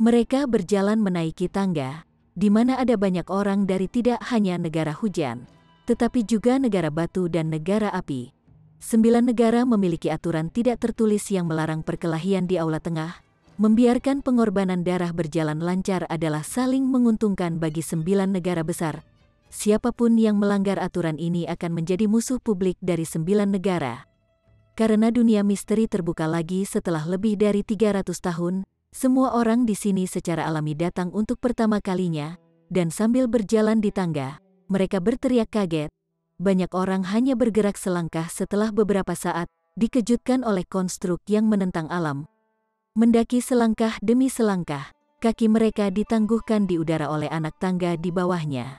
Mereka berjalan menaiki tangga, di mana ada banyak orang dari tidak hanya negara hujan, tetapi juga negara batu dan negara api. 9 negara memiliki aturan tidak tertulis yang melarang perkelahian di aula tengah. Membiarkan pengorbanan darah berjalan lancar adalah saling menguntungkan bagi 9 negara besar. Siapapun yang melanggar aturan ini akan menjadi musuh publik dari 9 negara. Karena dunia misteri terbuka lagi setelah lebih dari 300 tahun, semua orang di sini secara alami datang untuk pertama kalinya, dan sambil berjalan di tangga, mereka berteriak kaget. Banyak orang hanya bergerak selangkah setelah beberapa saat, dikejutkan oleh konstruk yang menentang alam. Mendaki selangkah demi selangkah, kaki mereka ditangguhkan di udara oleh anak tangga di bawahnya.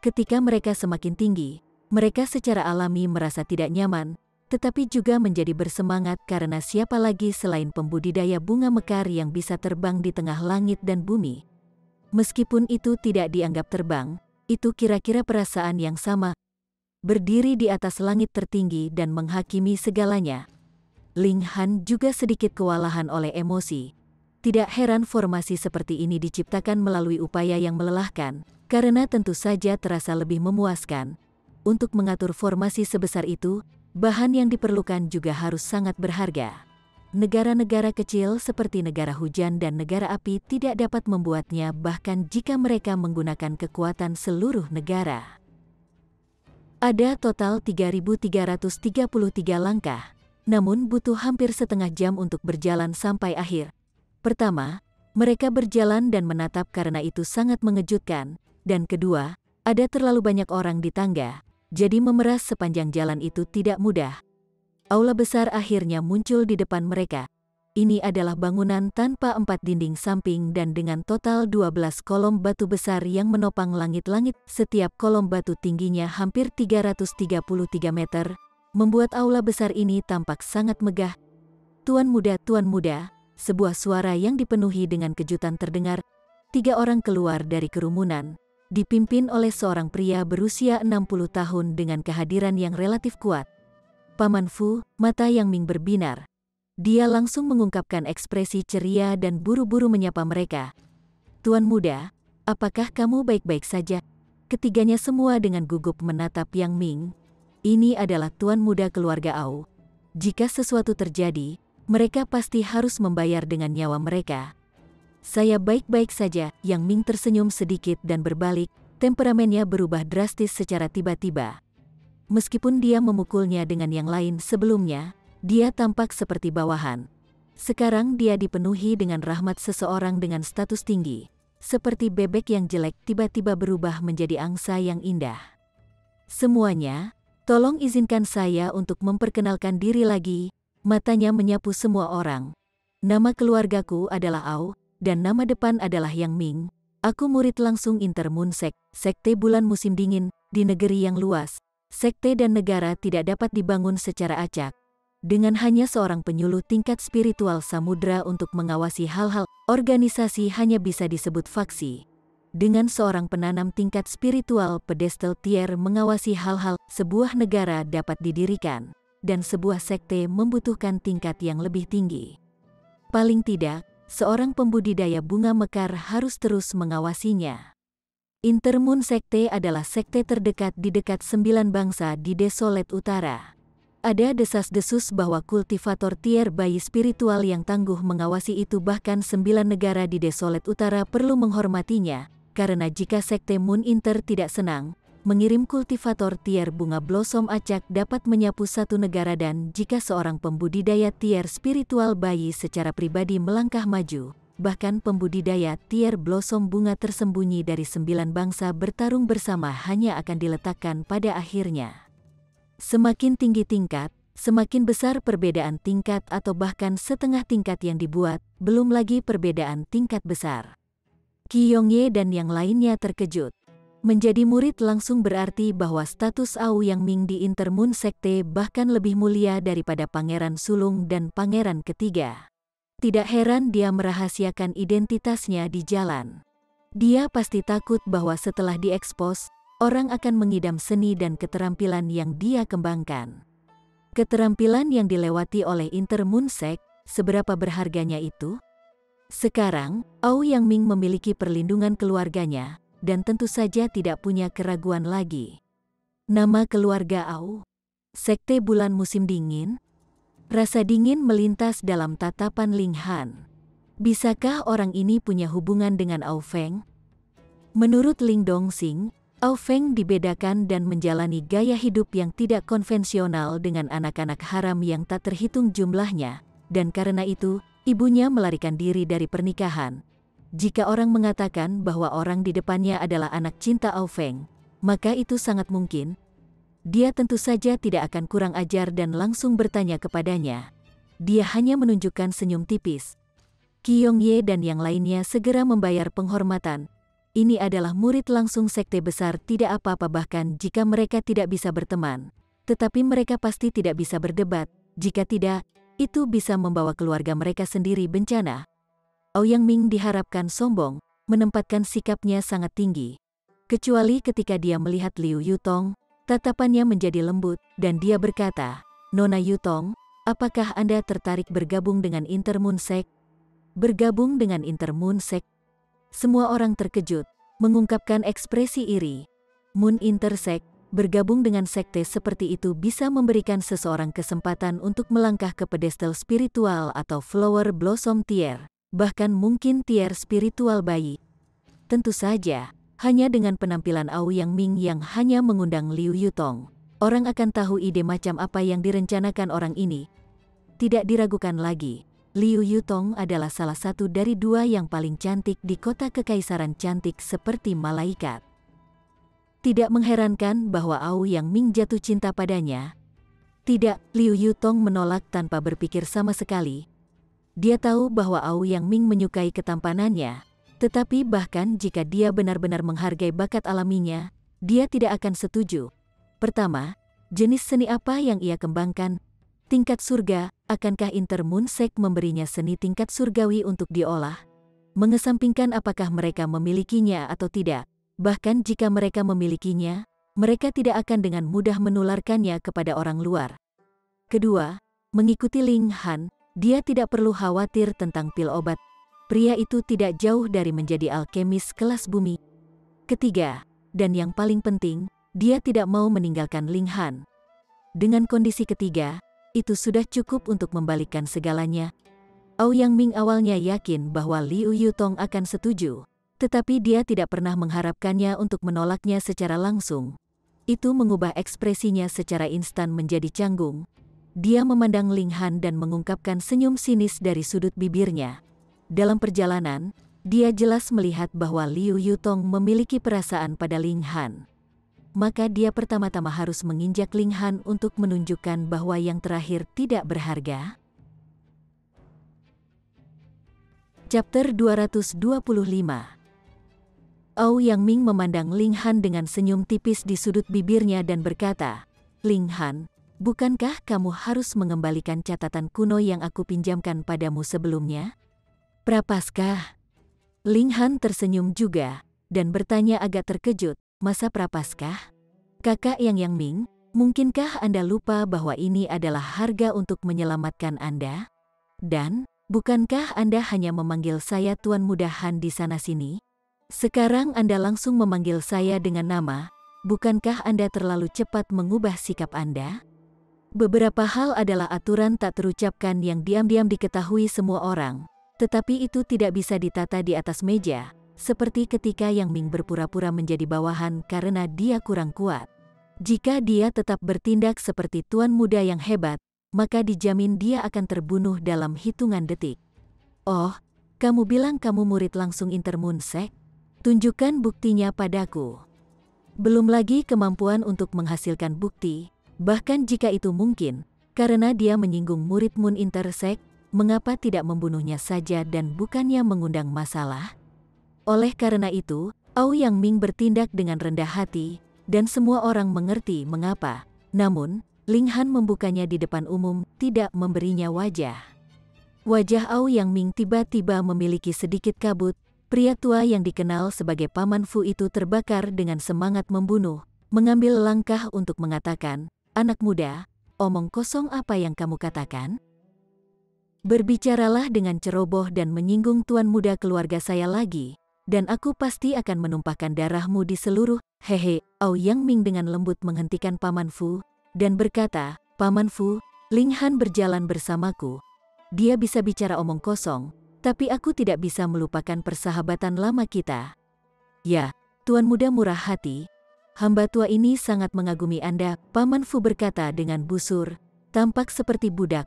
Ketika mereka semakin tinggi, mereka secara alami merasa tidak nyaman, tetapi juga menjadi bersemangat karena siapa lagi selain pembudidaya bunga mekar yang bisa terbang di tengah langit dan bumi. Meskipun itu tidak dianggap terbang, itu kira-kira perasaan yang sama. Berdiri di atas langit tertinggi dan menghakimi segalanya. Ling Han juga sedikit kewalahan oleh emosi. Tidak heran formasi seperti ini diciptakan melalui upaya yang melelahkan, karena tentu saja terasa lebih memuaskan. Untuk mengatur formasi sebesar itu, bahan yang diperlukan juga harus sangat berharga. Negara-negara kecil seperti negara hujan dan negara api tidak dapat membuatnya bahkan jika mereka menggunakan kekuatan seluruh negara. Ada total 3.333 langkah, namun butuh hampir setengah jam untuk berjalan sampai akhir. Pertama, mereka berjalan dan menatap karena itu sangat mengejutkan, dan kedua, ada terlalu banyak orang di tangga. Jadi memeras sepanjang jalan itu tidak mudah. Aula besar akhirnya muncul di depan mereka. Ini adalah bangunan tanpa 4 dinding samping dan dengan total 12 kolom batu besar yang menopang langit-langit. Setiap kolom batu tingginya hampir 333 meter, membuat aula besar ini tampak sangat megah. Tuan muda, sebuah suara yang dipenuhi dengan kejutan terdengar. 3 orang keluar dari kerumunan, dipimpin oleh seorang pria berusia 60 tahun dengan kehadiran yang relatif kuat. Paman Fu, mata Yang Ming berbinar. Dia langsung mengungkapkan ekspresi ceria dan buru-buru menyapa mereka. Tuan muda, apakah kamu baik-baik saja? Ketiganya semua dengan gugup menatap Yang Ming. Ini adalah tuan muda keluarga Au. Jika sesuatu terjadi, Mereka pasti harus membayar dengan nyawa mereka. Saya baik-baik saja, Yang Ming tersenyum sedikit dan berbalik, temperamennya berubah drastis secara tiba-tiba. Meskipun dia memukulnya dengan yang lain sebelumnya, dia tampak seperti bawahan. Sekarang dia dipenuhi dengan rahmat seseorang dengan status tinggi. Seperti bebek yang jelek tiba-tiba berubah menjadi angsa yang indah. Semuanya, tolong izinkan saya untuk memperkenalkan diri lagi. Matanya menyapu semua orang. Nama keluargaku adalah Au, dan nama depan adalah Yang Ming. Aku murid langsung Intermoon Sect, sekte bulan musim dingin, di negeri yang luas. Sekte dan negara tidak dapat dibangun secara acak. Dengan hanya seorang penyuluh tingkat spiritual samudra untuk mengawasi hal-hal, organisasi hanya bisa disebut faksi. Dengan seorang penanam tingkat spiritual pedestal tier mengawasi hal-hal, sebuah negara dapat didirikan, dan sebuah sekte membutuhkan tingkat yang lebih tinggi. Paling tidak, seorang pembudidaya bunga mekar harus terus mengawasinya. Intermoon Sekte adalah sekte terdekat di dekat 9 bangsa di Desolate Utara. Ada desas-desus bahwa kultivator tier bayi spiritual yang tangguh mengawasi itu bahkan 9 negara di Desolate Utara perlu menghormatinya, karena jika sekte Moon Inter tidak senang, mengirim kultivator tier bunga blossom acak dapat menyapu satu negara dan jika seorang pembudidaya tier spiritual bayi secara pribadi melangkah maju, bahkan pembudidaya tier blossom bunga tersembunyi dari 9 bangsa bertarung bersama hanya akan diletakkan pada akhirnya. Semakin tinggi tingkat, semakin besar perbedaan tingkat atau bahkan setengah tingkat yang dibuat, belum lagi perbedaan tingkat besar. Qi Yongye dan yang lainnya terkejut. Menjadi murid langsung berarti bahwa status Au Yang Ming di Intermoon Sekte bahkan lebih mulia daripada Pangeran Sulung dan Pangeran Ketiga. Tidak heran dia merahasiakan identitasnya di jalan. Dia pasti takut bahwa setelah diekspos, orang akan mengidam seni dan keterampilan yang dia kembangkan. Keterampilan yang dilewati oleh Intermoon Sect, seberapa berharganya itu? Sekarang, Au Yang Ming memiliki perlindungan keluarganya, dan tentu saja tidak punya keraguan lagi. Nama keluarga Au? Sekte bulan musim dingin? Rasa dingin melintas dalam tatapan Ling Han. Bisakah orang ini punya hubungan dengan Au Feng? Menurut Ling Dongxing, Au Feng dibedakan dan menjalani gaya hidup yang tidak konvensional dengan anak-anak haram yang tak terhitung jumlahnya, dan karena itu, ibunya melarikan diri dari pernikahan. Jika orang mengatakan bahwa orang di depannya adalah anak cinta Au Feng, maka itu sangat mungkin. Dia tentu saja tidak akan kurang ajar dan langsung bertanya kepadanya. Dia hanya menunjukkan senyum tipis. Qi Yongye dan yang lainnya segera membayar penghormatan. Ini adalah murid langsung sekte besar tidak apa-apa bahkan jika mereka tidak bisa berteman. Tetapi mereka pasti tidak bisa berdebat, jika tidak, itu bisa membawa keluarga mereka sendiri bencana. Au Yang Ming diharapkan sombong, menempatkan sikapnya sangat tinggi. Kecuali ketika dia melihat Liu Yutong, tatapannya menjadi lembut, dan dia berkata, "Nona Yutong, apakah Anda tertarik bergabung dengan Intermoon Sect?" Bergabung dengan Intermoon Sect? Semua orang terkejut, mengungkapkan ekspresi iri. Moon Inter Sect, bergabung dengan sekte seperti itu bisa memberikan seseorang kesempatan untuk melangkah ke pedestal spiritual atau flower blossom tier. Bahkan mungkin tier spiritual bayi. Tentu saja, hanya dengan penampilan Au Yang Ming yang hanya mengundang Liu Yutong, orang akan tahu ide macam apa yang direncanakan orang ini. Tidak diragukan lagi, Liu Yutong adalah salah satu dari 2 yang paling cantik di kota kekaisaran cantik seperti malaikat. Tidak mengherankan bahwa Au Yang Ming jatuh cinta padanya. Tidak, Liu Yutong menolak tanpa berpikir sama sekali. Dia tahu bahwa Au Yang Ming menyukai ketampanannya, tetapi bahkan jika dia benar-benar menghargai bakat alaminya, dia tidak akan setuju. Pertama, jenis seni apa yang ia kembangkan? Tingkat surga, akankah Intermoon Sect memberinya seni tingkat surgawi untuk diolah? Mengesampingkan apakah mereka memilikinya atau tidak, bahkan jika mereka memilikinya, mereka tidak akan dengan mudah menularkannya kepada orang luar. Kedua, mengikuti Ling Han, dia tidak perlu khawatir tentang pil obat. Pria itu tidak jauh dari menjadi alkemis kelas bumi. Ketiga, dan yang paling penting, dia tidak mau meninggalkan Ling Han. Dengan kondisi ketiga, itu sudah cukup untuk membalikkan segalanya. Ouyang Ming awalnya yakin bahwa Liu Yutong akan setuju, tetapi dia tidak pernah mengharapkannya untuk menolaknya secara langsung. Itu mengubah ekspresinya secara instan menjadi canggung. Dia memandang Ling Han dan mengungkapkan senyum sinis dari sudut bibirnya. Dalam perjalanan, dia jelas melihat bahwa Liu Yutong memiliki perasaan pada Ling Han. Maka dia pertama-tama harus menginjak Ling Han untuk menunjukkan bahwa yang terakhir tidak berharga. Chapter 225. Ouyang Ming memandang Ling Han dengan senyum tipis di sudut bibirnya dan berkata, "Ling Han, bukankah kamu harus mengembalikan catatan kuno yang aku pinjamkan padamu sebelumnya? Prapaskah?" Ling Han tersenyum juga, dan bertanya agak terkejut, "Masa prapaskah? Kakak Yang Ming, mungkinkah Anda lupa bahwa ini adalah harga untuk menyelamatkan Anda? Dan, bukankah Anda hanya memanggil saya Tuan Muda Han di sana-sini? Sekarang Anda langsung memanggil saya dengan nama, bukankah Anda terlalu cepat mengubah sikap Anda? Beberapa hal adalah aturan tak terucapkan yang diam-diam diketahui semua orang, tetapi itu tidak bisa ditata di atas meja, seperti ketika Yang Ming berpura-pura menjadi bawahan karena dia kurang kuat. Jika dia tetap bertindak seperti Tuan Muda yang hebat, maka dijamin dia akan terbunuh dalam hitungan detik." "Oh, kamu bilang kamu murid langsung Intermoonsec? Tunjukkan buktinya padaku." Belum lagi kemampuan untuk menghasilkan bukti, bahkan jika itu mungkin, karena dia menyinggung murid Moon Intersect, mengapa tidak membunuhnya saja dan bukannya mengundang masalah? Oleh karena itu, Ouyang Ming bertindak dengan rendah hati, dan semua orang mengerti mengapa. Namun, Ling Han membukanya di depan umum, tidak memberinya wajah. Wajah Ouyang Ming tiba-tiba memiliki sedikit kabut. Pria tua yang dikenal sebagai Paman Fu itu terbakar dengan semangat membunuh, mengambil langkah untuk mengatakan, "Anak muda, omong kosong apa yang kamu katakan? Berbicaralah dengan ceroboh dan menyinggung tuan muda keluarga saya lagi, dan aku pasti akan menumpahkan darahmu di seluruh..." "Hehe." Ouyang Ming dengan lembut menghentikan Paman Fu, dan berkata, "Paman Fu, Ling Han berjalan bersamaku. Dia bisa bicara omong kosong, tapi aku tidak bisa melupakan persahabatan lama kita." "Ya, Tuan Muda murah hati. Hamba tua ini sangat mengagumi Anda," Paman Fu berkata dengan busur, tampak seperti budak.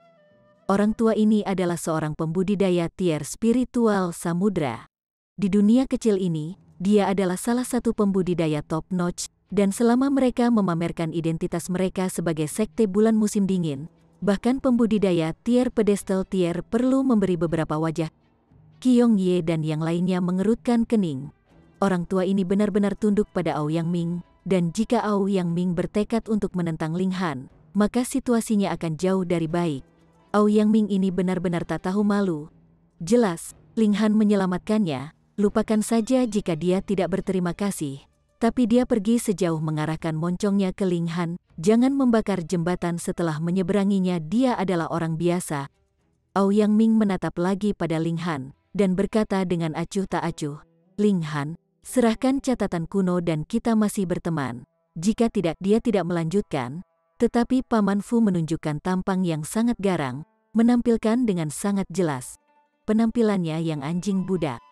Orang tua ini adalah seorang pembudidaya tier spiritual samudra. Di dunia kecil ini, dia adalah salah satu pembudidaya top notch, dan selama mereka memamerkan identitas mereka sebagai sekte bulan musim dingin, bahkan pembudidaya tier pedestal tier perlu memberi beberapa wajah. Qiong Ye dan yang lainnya mengerutkan kening. Orang tua ini benar-benar tunduk pada Ouyang Ming, dan jika Ouyang Ming bertekad untuk menentang Ling Han, maka situasinya akan jauh dari baik. Ouyang Ming ini benar-benar tak tahu malu. Jelas, Ling Han menyelamatkannya, lupakan saja jika dia tidak berterima kasih. Tapi dia pergi sejauh mengarahkan moncongnya ke Ling Han, "Jangan membakar jembatan setelah menyeberanginya, dia adalah orang biasa." Ouyang Ming menatap lagi pada Ling Han, dan berkata dengan acuh tak acuh, "Ling Han, serahkan catatan kuno dan kita masih berteman." Jika tidak, dia tidak melanjutkan, tetapi Paman Fu menunjukkan tampang yang sangat garang, menampilkan dengan sangat jelas penampilannya yang anjing budak.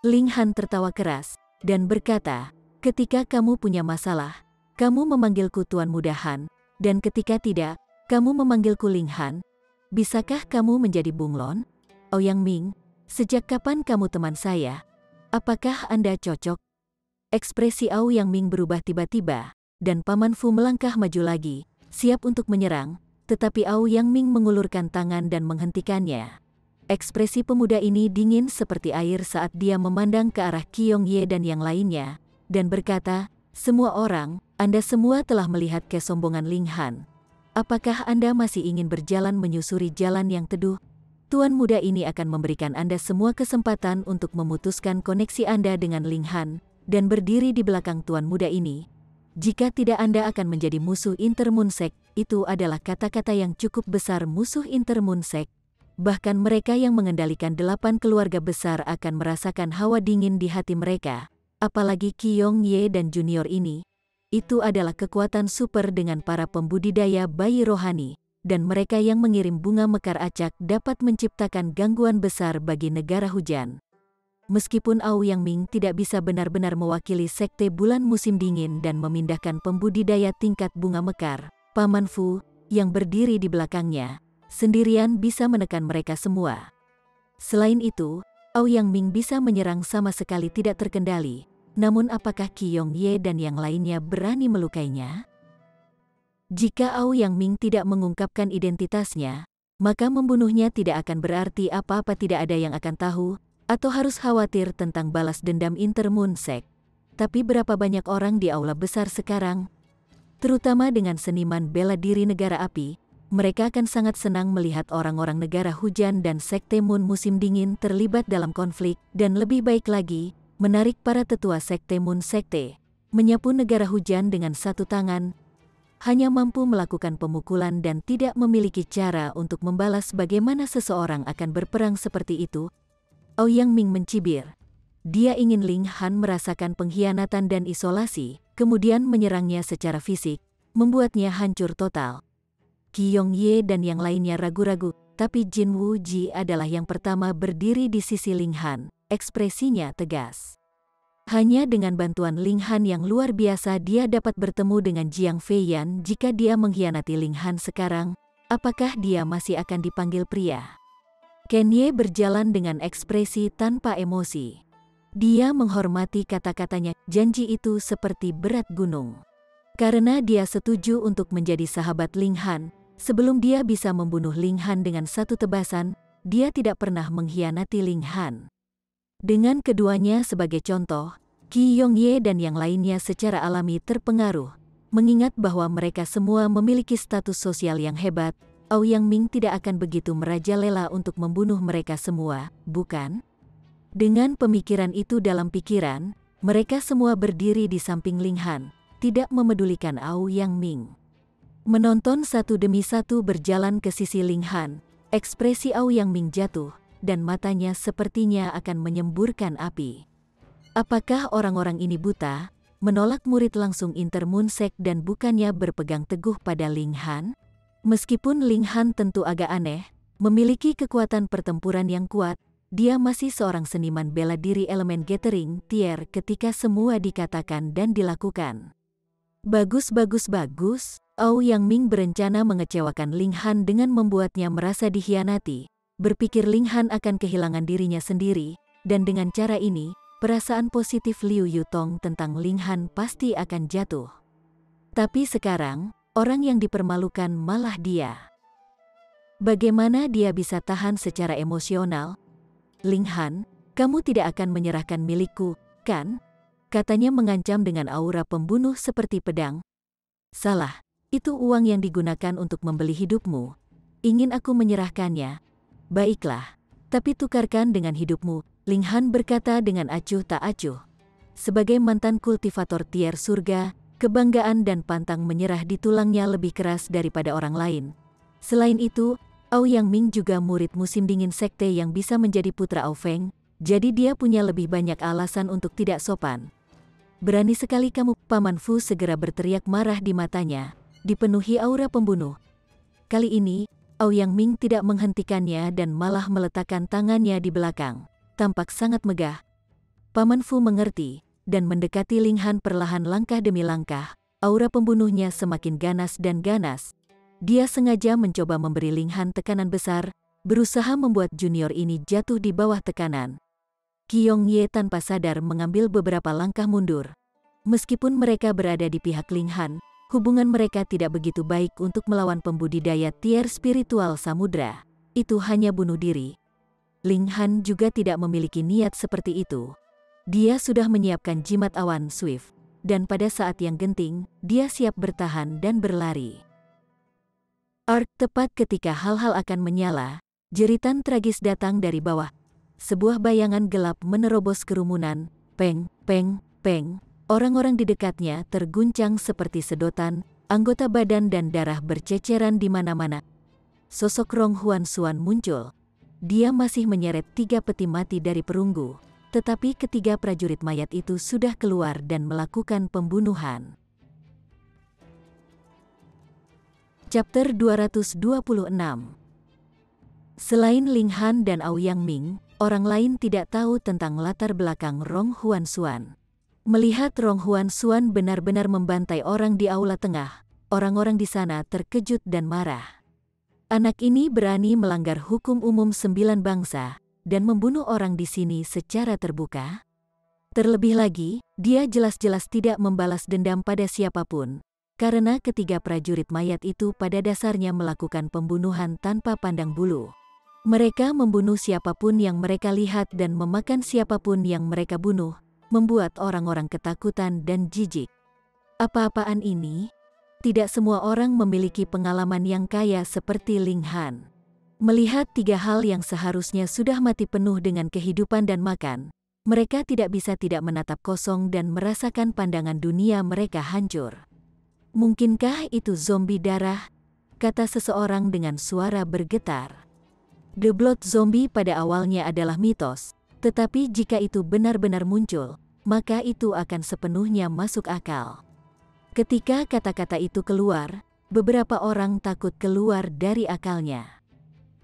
Ling Han tertawa keras, dan berkata, "Ketika kamu punya masalah, kamu memanggilku Tuan Muda Han, dan ketika tidak, kamu memanggilku Ling Han. Bisakah kamu menjadi bunglon?" "Ouyang Ming, sejak kapan kamu teman saya? Apakah Anda cocok?" Ekspresi Ouyang Ming berubah tiba-tiba, dan Paman Fu melangkah maju lagi, siap untuk menyerang, tetapi Ouyang Ming mengulurkan tangan dan menghentikannya. Ekspresi pemuda ini dingin seperti air saat dia memandang ke arah Qiong Ye dan yang lainnya, dan berkata, "Semua orang, Anda semua telah melihat kesombongan Ling Han. Apakah Anda masih ingin berjalan menyusuri jalan yang teduh? Tuan muda ini akan memberikan Anda semua kesempatan untuk memutuskan koneksi Anda dengan Ling Han, dan berdiri di belakang tuan muda ini. Jika tidak, Anda akan menjadi musuh Intermoonsec." Itu adalah kata-kata yang cukup besar, musuh Intermoonsec. Bahkan mereka yang mengendalikan 8 keluarga besar akan merasakan hawa dingin di hati mereka. Apalagi Qiong Ye dan junior ini. Itu adalah kekuatan super dengan para pembudidaya bayi rohani. dan mereka yang mengirim bunga mekar acak dapat menciptakan gangguan besar bagi negara hujan. Meskipun Aoyang Ming tidak bisa benar-benar mewakili sekte bulan musim dingin dan memindahkan pembudidaya tingkat bunga mekar, Paman Fu, yang berdiri di belakangnya, sendirian bisa menekan mereka semua. Selain itu, Aoyang Ming bisa menyerang sama sekali tidak terkendali, namun apakah Qi Yongye dan yang lainnya berani melukainya? Jika Aoyang Ming tidak mengungkapkan identitasnya, maka membunuhnya tidak akan berarti apa-apa, tidak ada yang akan tahu, atau harus khawatir tentang balas dendam Intermoon Sect. Tapi berapa banyak orang di aula besar sekarang? Terutama dengan seniman bela diri negara api, mereka akan sangat senang melihat orang-orang negara hujan dan Sekte Moon musim dingin terlibat dalam konflik, dan lebih baik lagi, menarik para tetua Sekte Moon Sekte, menyapu negara hujan dengan satu tangan, hanya mampu melakukan pemukulan dan tidak memiliki cara untuk membalas. Bagaimana seseorang akan berperang seperti itu? Aoyang Ming mencibir. Dia ingin Ling Han merasakan pengkhianatan dan isolasi, kemudian menyerangnya secara fisik, membuatnya hancur total. Qi Yongye dan yang lainnya ragu-ragu, tapi Jin Wu Ji adalah yang pertama berdiri di sisi Ling Han, ekspresinya tegas. Hanya dengan bantuan Ling Han yang luar biasa dia dapat bertemu dengan Jiang Feiyan. Jika dia mengkhianati Ling Han sekarang, apakah dia masih akan dipanggil pria? Ken Ye berjalan dengan ekspresi tanpa emosi. Dia menghormati kata-katanya, janji itu seperti berat gunung. Karena dia setuju untuk menjadi sahabat Ling Han, sebelum dia bisa membunuh Ling Han dengan satu tebasan, dia tidak pernah mengkhianati Ling Han. Dengan keduanya sebagai contoh, Qi Yongye dan yang lainnya secara alami terpengaruh, mengingat bahwa mereka semua memiliki status sosial yang hebat. Aoyang Ming tidak akan begitu merajalela untuk membunuh mereka semua, bukan? Dengan pemikiran itu dalam pikiran, mereka semua berdiri di samping Ling Han, tidak memedulikan Aoyang Ming. Menonton satu demi satu berjalan ke sisi Ling Han, ekspresi Aoyang Ming jatuh, dan matanya sepertinya akan menyemburkan api. Apakah orang-orang ini buta, menolak murid langsung Intermoon Sect dan bukannya berpegang teguh pada Ling Han? Meskipun Ling Han tentu agak aneh, memiliki kekuatan pertempuran yang kuat, dia masih seorang seniman bela diri elemen gathering tier ketika semua dikatakan dan dilakukan. Bagus. Aoyang Ming berencana mengecewakan Ling Han dengan membuatnya merasa dikhianati, berpikir Ling Han akan kehilangan dirinya sendiri, dan dengan cara ini, perasaan positif Liu Yutong tentang Ling Han pasti akan jatuh. Tapi sekarang, orang yang dipermalukan malah dia. Bagaimana dia bisa tahan secara emosional? Ling Han, kamu tidak akan menyerahkan milikku, kan? Katanya mengancam dengan aura pembunuh seperti pedang. Salah, itu uang yang digunakan untuk membeli hidupmu. Ingin aku menyerahkannya? Baiklah, tapi tukarkan dengan hidupmu, Ling Han berkata dengan acuh tak acuh. Sebagai mantan kultivator tier surga, kebanggaan dan pantang menyerah di tulangnya lebih keras daripada orang lain. Selain itu, Aoyang Ming juga murid musim dingin sekte yang bisa menjadi putra Ao Feng, jadi dia punya lebih banyak alasan untuk tidak sopan. Berani sekali kamu, Paman Fu segera berteriak marah di matanya, dipenuhi aura pembunuh. Kali ini, Aoyang Ming tidak menghentikannya dan malah meletakkan tangannya di belakang, tampak sangat megah. Paman Fu mengerti, dan mendekati Ling Han perlahan langkah demi langkah, aura pembunuhnya semakin ganas dan ganas. Dia sengaja mencoba memberi Ling Han tekanan besar, berusaha membuat junior ini jatuh di bawah tekanan. Qi Yongye tanpa sadar mengambil beberapa langkah mundur. Meskipun mereka berada di pihak Ling Han, hubungan mereka tidak begitu baik untuk melawan pembudidaya tier spiritual samudra. Itu hanya bunuh diri. Ling Han juga tidak memiliki niat seperti itu. Dia sudah menyiapkan jimat awan Swift, dan pada saat yang genting, dia siap bertahan dan berlari. Tepat ketika hal-hal akan menyala, jeritan tragis datang dari bawah. Sebuah bayangan gelap menerobos kerumunan, peng, peng, peng. Orang-orang di dekatnya terguncang seperti sedotan, anggota badan dan darah berceceran di mana-mana. Sosok Rong Huan Xuan muncul. Dia masih menyeret 3 peti mati dari perunggu. Tetapi ketiga prajurit mayat itu sudah keluar dan melakukan pembunuhan. Chapter 226. Selain Ling Han dan Aoyang Ming, orang lain tidak tahu tentang latar belakang Rong Huanxuan. Melihat Rong Huanxuan benar-benar membantai orang di aula tengah, orang-orang di sana terkejut dan marah. Anak ini berani melanggar hukum umum 9 bangsa dan membunuh orang di sini secara terbuka. Terlebih lagi, dia jelas-jelas tidak membalas dendam pada siapapun, karena ketiga prajurit mayat itu pada dasarnya melakukan pembunuhan tanpa pandang bulu. Mereka membunuh siapapun yang mereka lihat dan memakan siapapun yang mereka bunuh, membuat orang-orang ketakutan dan jijik. Apa-apaan ini? Tidak semua orang memiliki pengalaman yang kaya seperti Ling Han. Melihat 3 hal yang seharusnya sudah mati penuh dengan kehidupan dan makan, mereka tidak bisa tidak menatap kosong dan merasakan pandangan dunia mereka hancur. "Mungkinkah itu zombie darah?" kata seseorang dengan suara bergetar. The Blood Zombie pada awalnya adalah mitos, tetapi jika itu benar-benar muncul, maka itu akan sepenuhnya masuk akal. Ketika kata-kata itu keluar, beberapa orang takut keluar dari akalnya.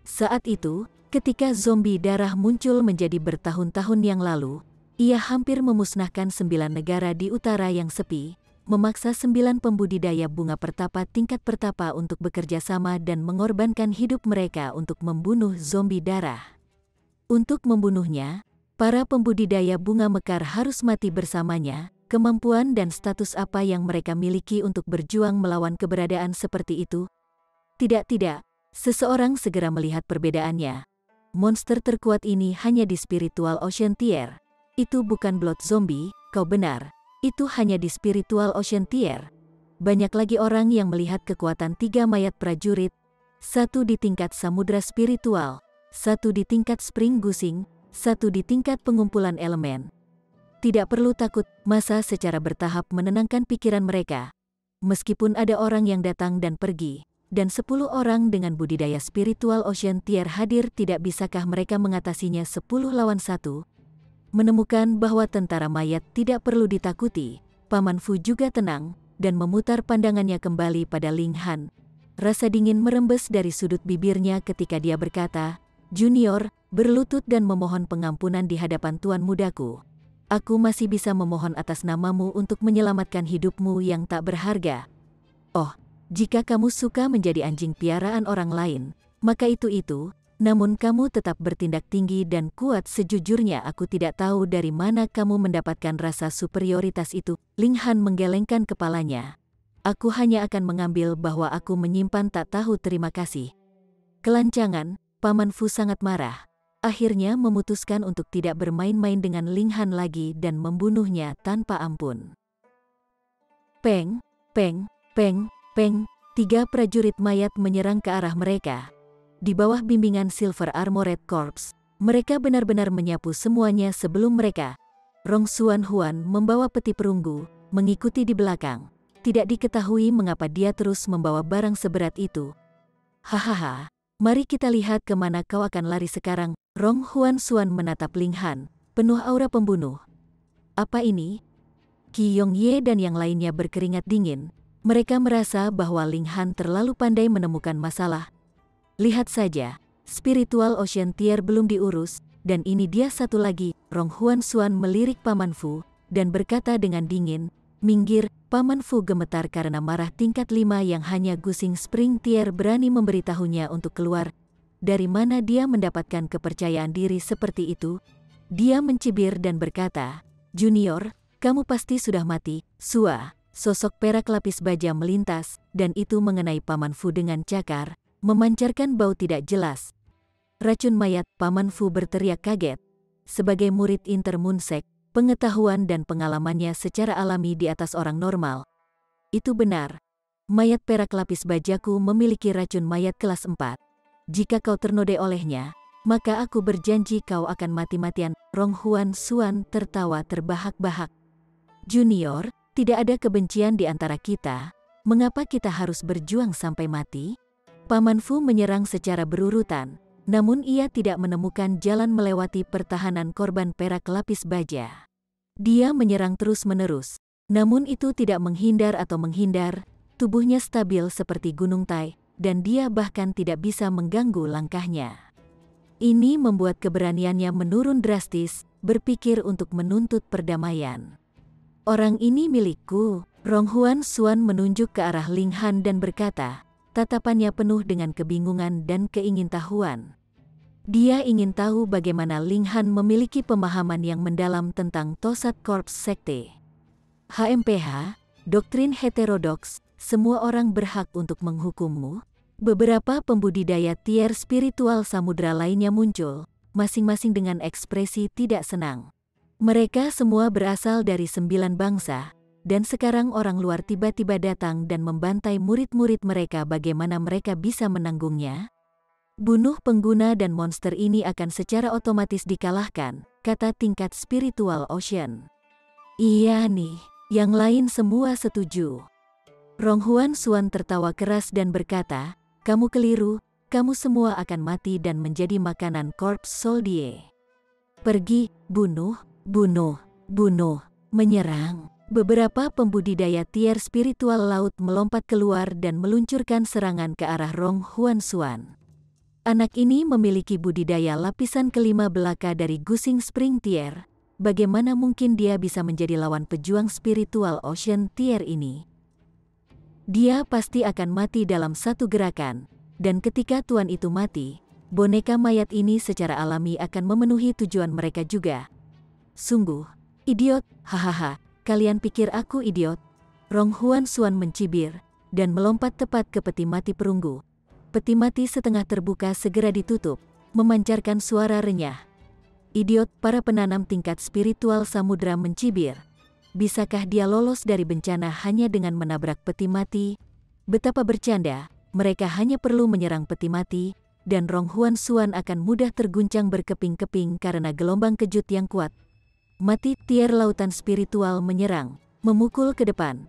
Saat itu, ketika zombie darah muncul menjadi bertahun-tahun yang lalu, ia hampir memusnahkan 9 negara di utara yang sepi, memaksa 9 pembudidaya bunga pertapa tingkat pertapa untuk bekerja sama dan mengorbankan hidup mereka untuk membunuh zombie darah. Untuk membunuhnya, para pembudidaya bunga mekar harus mati bersamanya. Kemampuan dan status apa yang mereka miliki untuk berjuang melawan keberadaan seperti itu? Tidak, seseorang segera melihat perbedaannya. Monster terkuat ini hanya di Spiritual Ocean Tier. Itu bukan Blood Zombie, kau benar. Itu hanya di Spiritual Ocean Tier. Banyak lagi orang yang melihat kekuatan 3 mayat prajurit, 1 di tingkat samudra spiritual, 1 di tingkat spring gusing, 1 di tingkat pengumpulan elemen. Tidak perlu takut, masa secara bertahap menenangkan pikiran mereka. Meskipun ada orang yang datang dan pergi, dan 10 orang dengan budidaya Spiritual Ocean Tier hadir, tidak bisakah mereka mengatasinya 10 lawan 1? Menemukan bahwa tentara mayat tidak perlu ditakuti, Paman Fu juga tenang, dan memutar pandangannya kembali pada Ling Han. Rasa dingin merembes dari sudut bibirnya ketika dia berkata, "Junior, berlutut dan memohon pengampunan di hadapan Tuan Mudaku. Aku masih bisa memohon atas namamu untuk menyelamatkan hidupmu yang tak berharga. Oh, jika kamu suka menjadi anjing piaraan orang lain, maka itu. Namun kamu tetap bertindak tinggi dan kuat. Sejujurnya aku tidak tahu dari mana kamu mendapatkan rasa superioritas itu." Ling Han menggelengkan kepalanya. "Aku hanya akan mengambil bahwa aku menyimpan tak tahu terima kasih." Kelancangan, Paman Fu sangat marah. Akhirnya memutuskan untuk tidak bermain-main dengan Ling Han lagi dan membunuhnya tanpa ampun. Peng, peng, peng, peng, 3 prajurit mayat menyerang ke arah mereka. Di bawah bimbingan Silver Armored Corps, mereka benar-benar menyapu semuanya sebelum mereka. Rong Xuanxuan membawa peti perunggu, mengikuti di belakang. Tidak diketahui mengapa dia terus membawa barang seberat itu. "Hahaha, mari kita lihat kemana kau akan lari sekarang." Rong Huanxuan menatap Ling Han, penuh aura pembunuh. "Apa ini?" Qi Yongye dan yang lainnya berkeringat dingin. Mereka merasa bahwa Ling Han terlalu pandai menemukan masalah. Lihat saja, Spiritual Ocean Tier belum diurus, dan ini dia satu lagi. Rong Huanxuan melirik Paman Fu, dan berkata dengan dingin, "Minggir." Paman Fu gemetar karena marah tingkat 5 yang hanya gusing Spring Tier berani memberitahunya untuk keluar. Dari mana dia mendapatkan kepercayaan diri seperti itu? Dia mencibir dan berkata, "Junior, kamu pasti sudah mati." Sua, sosok perak lapis baja melintas, dan itu mengenai Paman Fu dengan cakar, memancarkan bau tidak jelas. "Racun mayat!" Paman Fu berteriak kaget. Sebagai murid Intermoonsec, pengetahuan dan pengalamannya secara alami di atas orang normal. Itu benar. Mayat perak lapis bajaku memiliki racun mayat kelas 4. Jika kau ternodai olehnya, maka aku berjanji kau akan mati-matian. Rong Huanxuan tertawa terbahak-bahak. "Junior, tidak ada kebencian di antara kita. Mengapa kita harus berjuang sampai mati?" Paman Fu menyerang secara berurutan, namun ia tidak menemukan jalan melewati pertahanan korban perak lapis baja. Dia menyerang terus-menerus, namun itu tidak menghindar atau menghindar. tubuhnya stabil seperti gunung Tai, dan dia bahkan tidak bisa mengganggu langkahnya. Ini membuat keberaniannya menurun drastis, berpikir untuk menuntut perdamaian. Orang ini milikku. Ronghuan Xuan menunjuk ke arah Ling Han dan berkata, tatapannya penuh dengan kebingungan dan keingintahuan. Dia ingin tahu bagaimana Ling Han memiliki pemahaman yang mendalam tentang Tosat Corps Sekte. HMPH, doktrin heterodoks, semua orang berhak untuk menghukummu. Beberapa pembudidaya tier spiritual samudra lainnya muncul, masing-masing dengan ekspresi tidak senang. Mereka semua berasal dari 9 bangsa, dan sekarang orang luar tiba-tiba datang dan membantai murid-murid mereka. Bagaimana mereka bisa menanggungnya? Bunuh pengguna dan monster ini akan secara otomatis dikalahkan, kata tingkat spiritual Ocean. Iya nih, yang lain semua setuju. Ronghuan Xuan tertawa keras dan berkata, kamu keliru, kamu semua akan mati dan menjadi makanan Corps Soldier. Pergi, bunuh, bunuh, bunuh, menyerang. Beberapa pembudidaya tier spiritual laut melompat keluar dan meluncurkan serangan ke arah Ronghuan Xuan. Anak ini memiliki budidaya lapisan kelima belaka dari Gusing Spring Tier. Bagaimana mungkin dia bisa menjadi lawan pejuang spiritual Ocean Tier ini? Dia pasti akan mati dalam satu gerakan, dan ketika tuan itu mati, boneka mayat ini secara alami akan memenuhi tujuan mereka juga. Sungguh, idiot, hahaha. Kalian pikir aku idiot? Ronghuan Xuan mencibir, dan melompat tepat ke peti mati perunggu. Peti mati setengah terbuka segera ditutup, memancarkan suara renyah. Idiot, para penanam tingkat spiritual samudra mencibir. Bisakah dia lolos dari bencana hanya dengan menabrak peti mati? Betapa bercanda, mereka hanya perlu menyerang peti mati, dan Ronghuan Xuan akan mudah terguncang berkeping-keping karena gelombang kejut yang kuat. Mati tier lautan spiritual menyerang, memukul ke depan.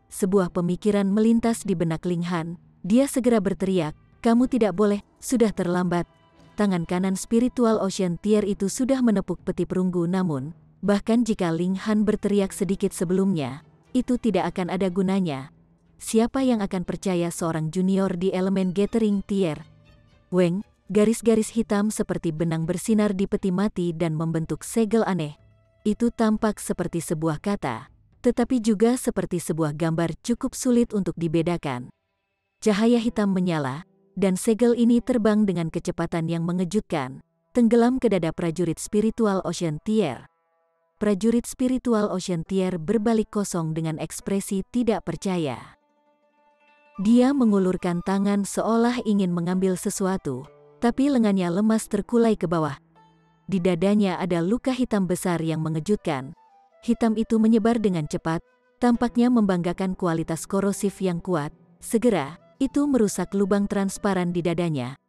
Sebuah pemikiran melintas di benak Ling Han. Dia segera berteriak, kamu tidak boleh, sudah terlambat. Tangan kanan spiritual Ocean Tier itu sudah menepuk peti perunggu, namun, bahkan jika Ling Han berteriak sedikit sebelumnya, itu tidak akan ada gunanya. Siapa yang akan percaya seorang junior di elemen Gathering Tier? Weng, garis-garis hitam seperti benang bersinar di peti mati dan membentuk segel aneh. Itu tampak seperti sebuah kata, tetapi juga seperti sebuah gambar cukup sulit untuk dibedakan. Cahaya hitam menyala, dan segel ini terbang dengan kecepatan yang mengejutkan, tenggelam ke dada prajurit spiritual Ocean Tier. Prajurit spiritual Ocean Tier berbalik kosong dengan ekspresi tidak percaya. Dia mengulurkan tangan seolah ingin mengambil sesuatu, tapi lengannya lemas terkulai ke bawah. Di dadanya ada luka hitam besar yang mengejutkan. Hitam itu menyebar dengan cepat, tampaknya membanggakan kualitas korosif yang kuat. Segera, itu merusak lubang transparan di dadanya.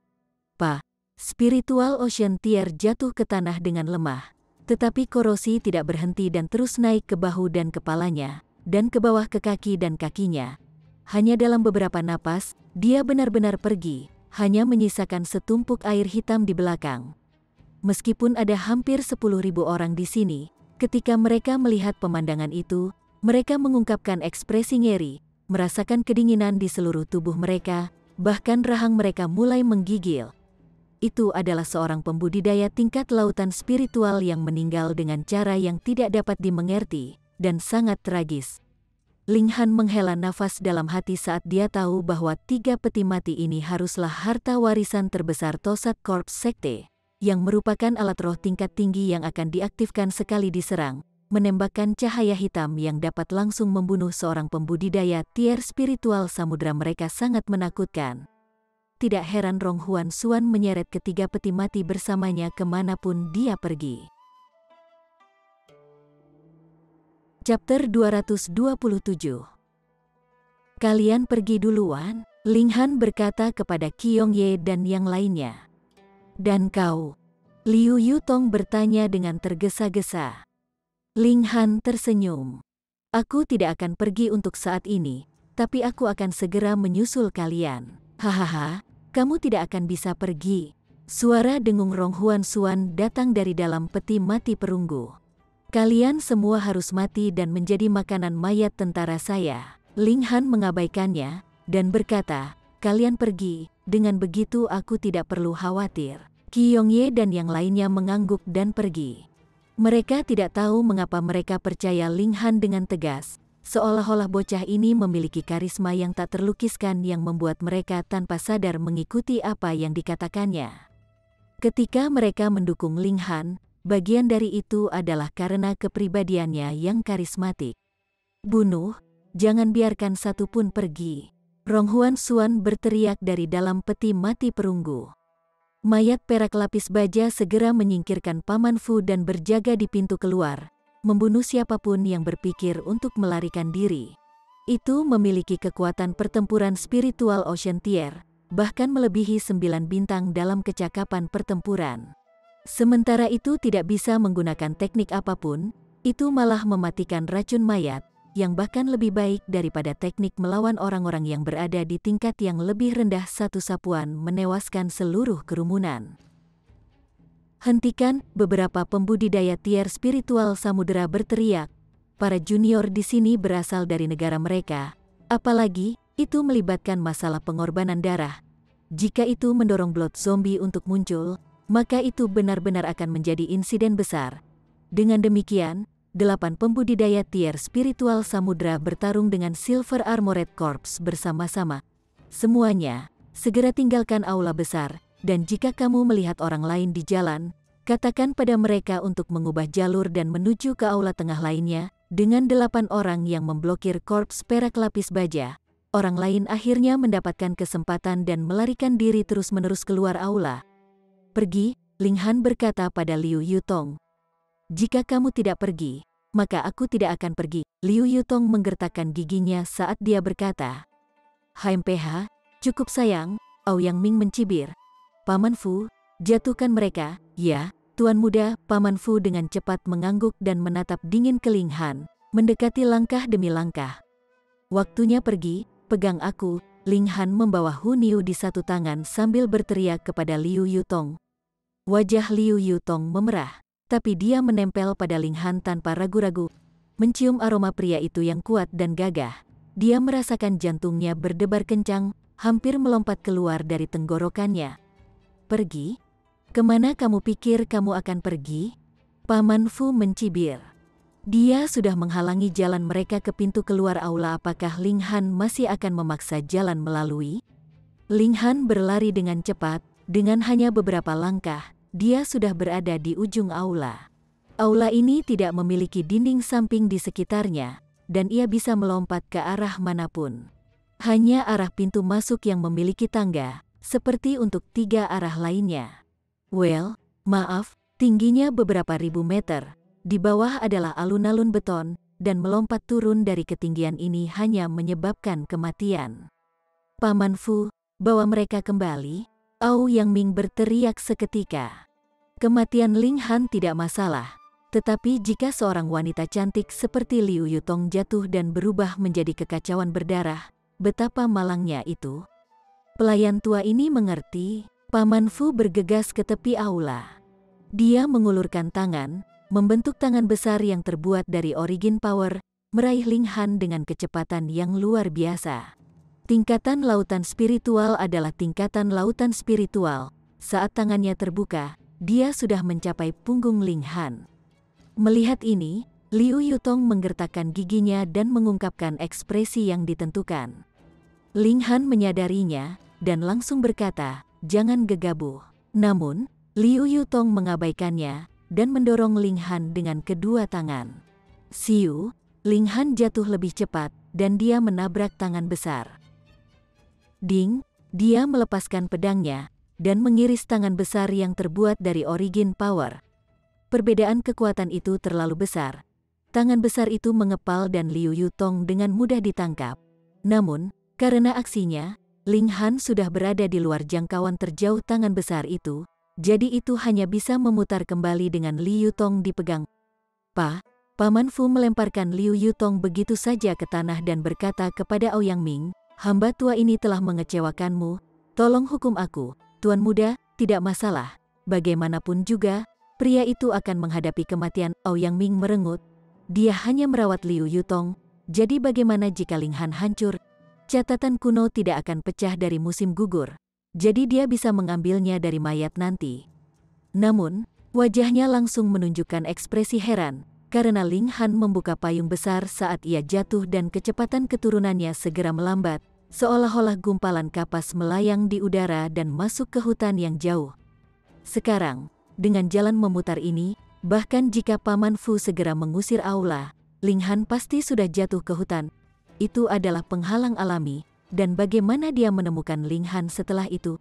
Spiritual Ocean Tier jatuh ke tanah dengan lemah. Tetapi korosi tidak berhenti dan terus naik ke bahu dan kepalanya, dan ke bawah ke kaki dan kakinya. Hanya dalam beberapa napas, dia benar-benar pergi, hanya menyisakan setumpuk air hitam di belakang. Meskipun ada hampir 10.000 orang di sini, ketika mereka melihat pemandangan itu, mereka mengungkapkan ekspresi ngeri, merasakan kedinginan di seluruh tubuh mereka, bahkan rahang mereka mulai menggigil. Itu adalah seorang pembudidaya tingkat lautan spiritual yang meninggal dengan cara yang tidak dapat dimengerti, dan sangat tragis. Ling Han menghela nafas dalam hati saat dia tahu bahwa 3 peti mati ini haruslah harta warisan terbesar Tosat Corps Sekte, yang merupakan alat roh tingkat tinggi yang akan diaktifkan sekali diserang, menembakkan cahaya hitam yang dapat langsung membunuh seorang pembudidaya tier spiritual samudra. Mereka sangat menakutkan. Tidak heran Ronghuan Xuan menyeret ketiga peti mati bersamanya kemanapun dia pergi. Chapter 227. Kalian pergi duluan, Ling Han berkata kepada Qiong Ye dan yang lainnya. Dan kau? Liu Yutong bertanya dengan tergesa-gesa. Ling Han tersenyum. Aku tidak akan pergi untuk saat ini, tapi aku akan segera menyusul kalian. Hahaha, kamu tidak akan bisa pergi. Suara dengung Ronghuan Xuan datang dari dalam peti mati perunggu. Kalian semua harus mati dan menjadi makanan mayat tentara saya. Ling Han mengabaikannya dan berkata, "Kalian pergi, dengan begitu aku tidak perlu khawatir." Qi Yongye dan yang lainnya mengangguk dan pergi. Mereka tidak tahu mengapa mereka percaya Ling Han dengan tegas, seolah-olah bocah ini memiliki karisma yang tak terlukiskan yang membuat mereka tanpa sadar mengikuti apa yang dikatakannya. Ketika mereka mendukung Ling Han, bagian dari itu adalah karena kepribadiannya yang karismatik. "Bunuh, jangan biarkan satu pun pergi." Rong Huan Xuan berteriak dari dalam peti mati perunggu. Mayat perak lapis baja segera menyingkirkan Paman Fu dan berjaga di pintu keluar, membunuh siapapun yang berpikir untuk melarikan diri. Itu memiliki kekuatan pertempuran spiritual Ocean Tier, bahkan melebihi 9 bintang dalam kecakapan pertempuran. Sementara itu tidak bisa menggunakan teknik apapun, itu malah mematikan racun mayat, yang bahkan lebih baik daripada teknik melawan orang-orang yang berada di tingkat yang lebih rendah. Satu sapuan menewaskan seluruh kerumunan. "Hentikan!" Beberapa pembudidaya tier spiritual samudera berteriak. Para junior di sini berasal dari negara mereka, apalagi itu melibatkan masalah pengorbanan darah. Jika itu mendorong blood zombie untuk muncul, maka itu benar-benar akan menjadi insiden besar. Dengan demikian, 8 pembudidaya tier spiritual samudra bertarung dengan Silver Armored Corps bersama-sama. "Semuanya, segera tinggalkan aula besar, dan jika kamu melihat orang lain di jalan, katakan pada mereka untuk mengubah jalur dan menuju ke aula tengah lainnya." Dengan 8 orang yang memblokir korps perak lapis baja, orang lain akhirnya mendapatkan kesempatan dan melarikan diri terus-menerus keluar aula. "Pergi," Ling Han berkata pada Liu Yutong. "Jika kamu tidak pergi, maka aku tidak akan pergi." Liu Yutong menggertakkan giginya saat dia berkata, "HMPH, cukup sayang." Aoyang Ming mencibir. "Paman Fu, jatuhkan mereka." "Ya, Tuan Muda." Paman Fu dengan cepat mengangguk dan menatap dingin ke Ling Han, mendekati langkah demi langkah. "Waktunya pergi, pegang aku." Ling Han membawa Hu Niu di satu tangan sambil berteriak kepada Liu Yutong. Wajah Liu Yutong memerah, tapi dia menempel pada Ling Han tanpa ragu-ragu. Mencium aroma pria itu yang kuat dan gagah, dia merasakan jantungnya berdebar kencang, hampir melompat keluar dari tenggorokannya. "Pergi? Kemana kamu pikir kamu akan pergi?" Paman Fu mencibir. Dia sudah menghalangi jalan mereka ke pintu keluar aula. Apakah Ling Han masih akan memaksa jalan melalui? Ling Han berlari dengan cepat, dengan hanya beberapa langkah, dia sudah berada di ujung aula. Aula ini tidak memiliki dinding samping di sekitarnya, dan ia bisa melompat ke arah manapun. Hanya arah pintu masuk yang memiliki tangga, seperti untuk 3 arah lainnya. "Well, maaf, tingginya beberapa ribu meter. Di bawah adalah alun-alun beton, dan melompat turun dari ketinggian ini hanya menyebabkan kematian." "Paman Fu, bawa mereka kembali." Aoyang Ming berteriak seketika. Kematian Ling Han tidak masalah, tetapi jika seorang wanita cantik seperti Liu Yutong jatuh dan berubah menjadi kekacauan berdarah, betapa malangnya itu. Pelayan tua ini mengerti. Paman Fu bergegas ke tepi aula. Dia mengulurkan tangan, membentuk tangan besar yang terbuat dari origin power, meraih Ling Han dengan kecepatan yang luar biasa. Tingkatan lautan spiritual adalah tingkatan lautan spiritual. Saat tangannya terbuka, dia sudah mencapai punggung Ling Han. Melihat ini, Liu Yutong menggertakkan giginya dan mengungkapkan ekspresi yang ditentukan. Ling Han menyadarinya, dan langsung berkata, "Jangan gegabah." Namun, Liu Yutong mengabaikannya, dan mendorong Ling Han dengan kedua tangan. Siu, Ling Han jatuh lebih cepat, dan dia menabrak tangan besar. Ding, dia melepaskan pedangnya, dan mengiris tangan besar yang terbuat dari origin power. Perbedaan kekuatan itu terlalu besar. Tangan besar itu mengepal dan Liu Yutong dengan mudah ditangkap. Namun, karena aksinya, Ling Han sudah berada di luar jangkauan terjauh tangan besar itu, jadi itu hanya bisa memutar kembali dengan Liu Yutong dipegang. Paman Fu melemparkan Liu Yutong begitu saja ke tanah dan berkata kepada Aoyang Ming, "Hamba tua ini telah mengecewakanmu, tolong hukum aku." "Tuan Muda, tidak masalah. Bagaimanapun juga, pria itu akan menghadapi kematian." Aoyang Ming merengut. Dia hanya merawat Liu Yutong, Jadi bagaimana jika Ling Han hancur? Catatan kuno tidak akan pecah dari musim gugur. Jadi dia bisa mengambilnya dari mayat nanti. Namun, wajahnya langsung menunjukkan ekspresi heran, karena Ling Han membuka payung besar saat ia jatuh dan kecepatan keturunannya segera melambat, seolah-olah gumpalan kapas melayang di udara dan masuk ke hutan yang jauh. Sekarang, dengan jalan memutar ini, bahkan jika Paman Fu segera mengusir aula, Ling Han pasti sudah jatuh ke hutan. Itu adalah penghalang alami, dan bagaimana dia menemukan Ling Han setelah itu?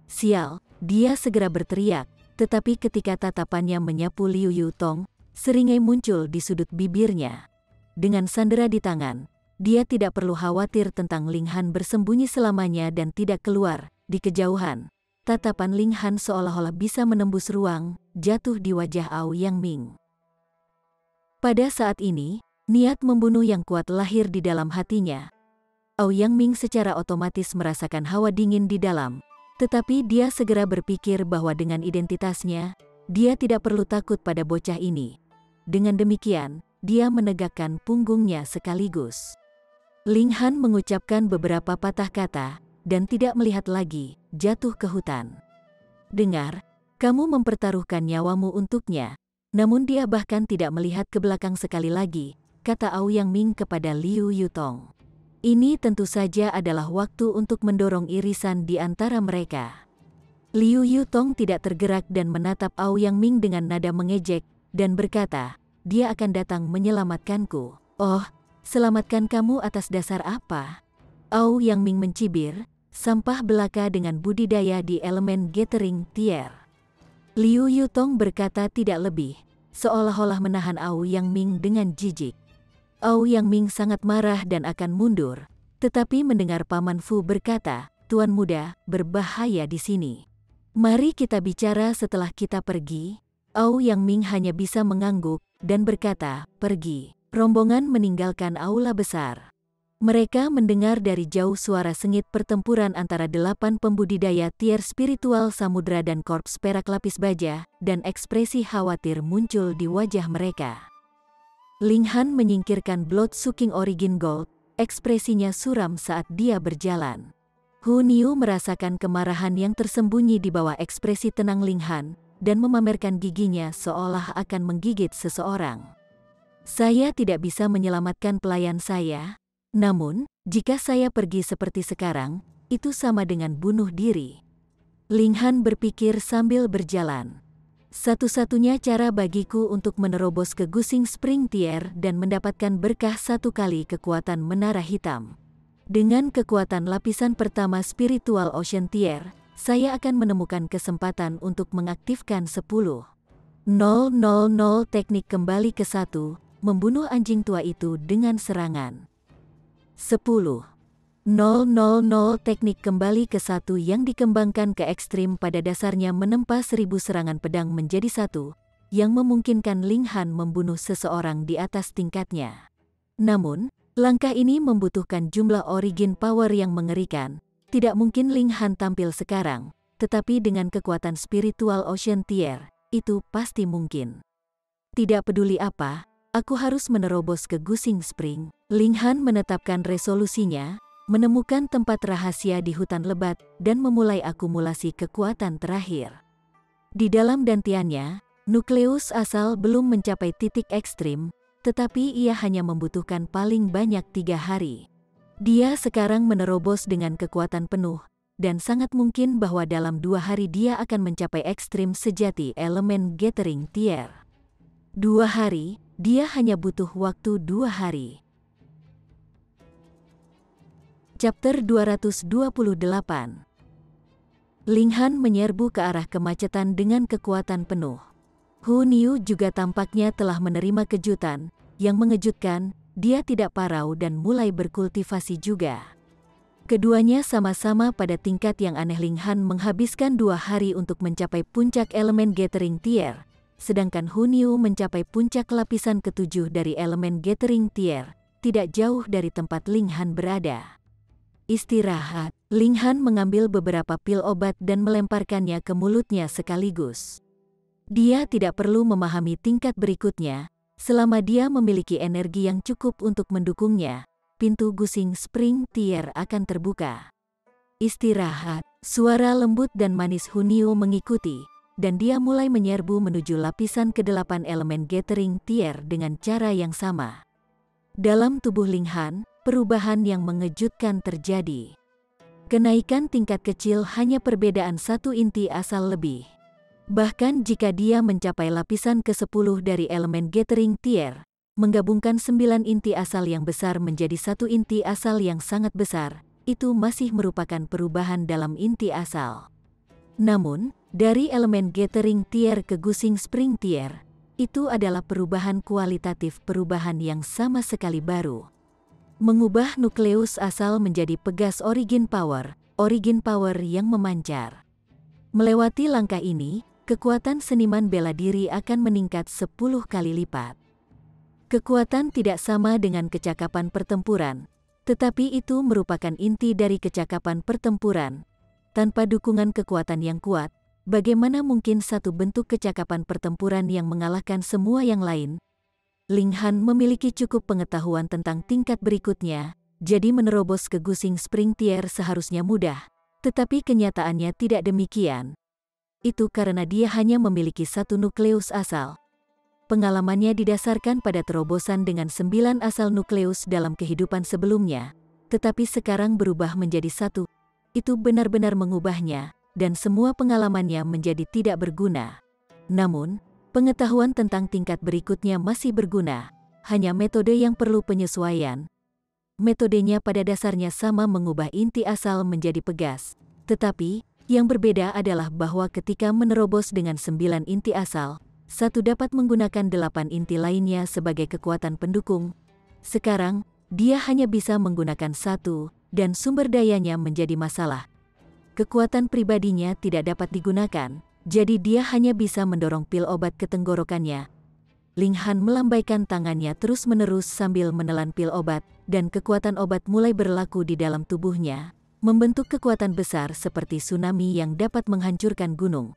Sial, dia segera berteriak, tetapi ketika tatapannya menyapu Liu Yutong, seringai muncul di sudut bibirnya. Dengan sandera di tangan, dia tidak perlu khawatir tentang Ling Han bersembunyi selamanya dan tidak keluar. Di kejauhan, tatapan Ling Han seolah-olah bisa menembus ruang, jatuh di wajah Aoyang Ming. Pada saat ini, niat membunuh yang kuat lahir di dalam hatinya. Aoyang Ming secara otomatis merasakan hawa dingin di dalam, tetapi dia segera berpikir bahwa dengan identitasnya, dia tidak perlu takut pada bocah ini. Dengan demikian, dia menegakkan punggungnya sekaligus. Ling Han mengucapkan beberapa patah kata, dan tidak melihat lagi, jatuh ke hutan. Dengar, kamu mempertaruhkan nyawamu untuknya. Namun dia bahkan tidak melihat ke belakang sekali lagi, kata Aoyang Ming kepada Liu Yutong. Ini tentu saja adalah waktu untuk mendorong irisan di antara mereka. Liu Yutong tidak tergerak dan menatap Aoyang Ming dengan nada mengejek, dan berkata, dia akan datang menyelamatkanku. Oh, selamatkan kamu atas dasar apa? Aoyang Ming mencibir, sampah belaka dengan budidaya di elemen gathering tier. Liu Yutong berkata tidak lebih, seolah-olah menahan Aoyang Ming dengan jijik. Aoyang Ming sangat marah dan akan mundur, tetapi mendengar Paman Fu berkata, Tuan muda, berbahaya di sini. Mari kita bicara setelah kita pergi. Aoyang Ming hanya bisa mengangguk dan berkata, pergi. Rombongan meninggalkan aula besar. Mereka mendengar dari jauh suara sengit pertempuran antara 8 pembudidaya tier spiritual samudra dan korps perak lapis baja, dan ekspresi khawatir muncul di wajah mereka. Ling Han menyingkirkan Blood Sucking Origin Gold, ekspresinya suram saat dia berjalan. Hu Niu merasakan kemarahan yang tersembunyi di bawah ekspresi tenang Ling Han, dan memamerkan giginya seolah akan menggigit seseorang. Saya tidak bisa menyelamatkan pelayan saya. Namun, jika saya pergi seperti sekarang, itu sama dengan bunuh diri. Ling Han berpikir sambil berjalan. Satu-satunya cara bagiku untuk menerobos ke Gusing Spring Tier dan mendapatkan berkah 1 kali kekuatan menara hitam. Dengan kekuatan lapisan pertama Spiritual Ocean Tier, saya akan menemukan kesempatan untuk mengaktifkan 10.000 teknik kembali ke 1, membunuh anjing tua itu dengan serangan. 10.000 teknik kembali ke 1 yang dikembangkan ke ekstrim pada dasarnya menempa 1000 serangan pedang menjadi 1, yang memungkinkan Ling Han membunuh seseorang di atas tingkatnya. Namun, langkah ini membutuhkan jumlah origin power yang mengerikan. Tidak mungkin Ling Han tampil sekarang, tetapi dengan kekuatan spiritual Ocean Tier, itu pasti mungkin. Tidak peduli apa, aku harus menerobos ke Gusing Spring. Ling Han menetapkan resolusinya, menemukan tempat rahasia di hutan lebat, dan memulai akumulasi kekuatan terakhir. Di dalam dantiannya, nukleus asal belum mencapai titik ekstrim, tetapi ia hanya membutuhkan paling banyak 3 hari. Dia sekarang menerobos dengan kekuatan penuh, dan sangat mungkin bahwa dalam 2 hari dia akan mencapai ekstrim sejati elemen gathering tier. 2 hari, dia hanya butuh waktu 2 hari. Chapter 228. Ling Han menyerbu ke arah kemacetan dengan kekuatan penuh. Hu Niu juga tampaknya telah menerima kejutan, yang mengejutkan, dia tidak parau dan mulai berkultivasi juga. Keduanya sama-sama pada tingkat yang aneh. Ling Han menghabiskan 2 hari untuk mencapai puncak elemen gathering tier, sedangkan Hu Niu mencapai puncak lapisan ke-7 dari elemen gathering tier, tidak jauh dari tempat Ling Han berada. Istirahat. Ling Han mengambil beberapa pil obat dan melemparkannya ke mulutnya sekaligus. Dia tidak perlu memahami tingkat berikutnya, Selama dia memiliki energi yang cukup untuk mendukungnya, pintu gusing spring tier akan terbuka. Istirahat, suara lembut dan manis Hunio mengikuti, dan dia mulai menyerbu menuju lapisan ke-8 elemen gathering tier dengan cara yang sama. Dalam tubuh Linghan, perubahan yang mengejutkan terjadi. Kenaikan tingkat kecil hanya perbedaan satu inti asal lebih. Bahkan jika dia mencapai lapisan ke-10 dari elemen gathering tier, menggabungkan 9 inti asal yang besar menjadi satu inti asal yang sangat besar, itu masih merupakan perubahan dalam inti asal. Namun, dari elemen gathering tier ke gusing spring tier, itu adalah perubahan kualitatif, perubahan yang sama sekali baru. Mengubah nukleus asal menjadi pegas origin power yang memancar. Melewati langkah ini, kekuatan seniman bela diri akan meningkat 10 kali lipat. Kekuatan tidak sama dengan kecakapan pertempuran, tetapi itu merupakan inti dari kecakapan pertempuran. Tanpa dukungan kekuatan yang kuat, bagaimana mungkin satu bentuk kecakapan pertempuran yang mengalahkan semua yang lain? Linghan memiliki cukup pengetahuan tentang tingkat berikutnya, jadi menerobos ke gusing spring tier seharusnya mudah, tetapi kenyataannya tidak demikian. Itu karena dia hanya memiliki satu nukleus asal. Pengalamannya didasarkan pada terobosan dengan 9 asal nukleus dalam kehidupan sebelumnya, tetapi sekarang berubah menjadi satu. Itu benar-benar mengubahnya, dan semua pengalamannya menjadi tidak berguna. Namun, pengetahuan tentang tingkat berikutnya masih berguna, hanya metode yang perlu penyesuaian. Metodenya pada dasarnya sama, mengubah inti asal menjadi pegas, tetapi yang berbeda adalah bahwa ketika menerobos dengan 9 inti asal, satu dapat menggunakan 8 inti lainnya sebagai kekuatan pendukung. Sekarang, dia hanya bisa menggunakan satu, dan sumber dayanya menjadi masalah. Kekuatan pribadinya tidak dapat digunakan, jadi dia hanya bisa mendorong pil obat ke tenggorokannya. Linghan melambaikan tangannya terus-menerus sambil menelan pil obat, dan kekuatan obat mulai berlaku di dalam tubuhnya, membentuk kekuatan besar seperti tsunami yang dapat menghancurkan gunung.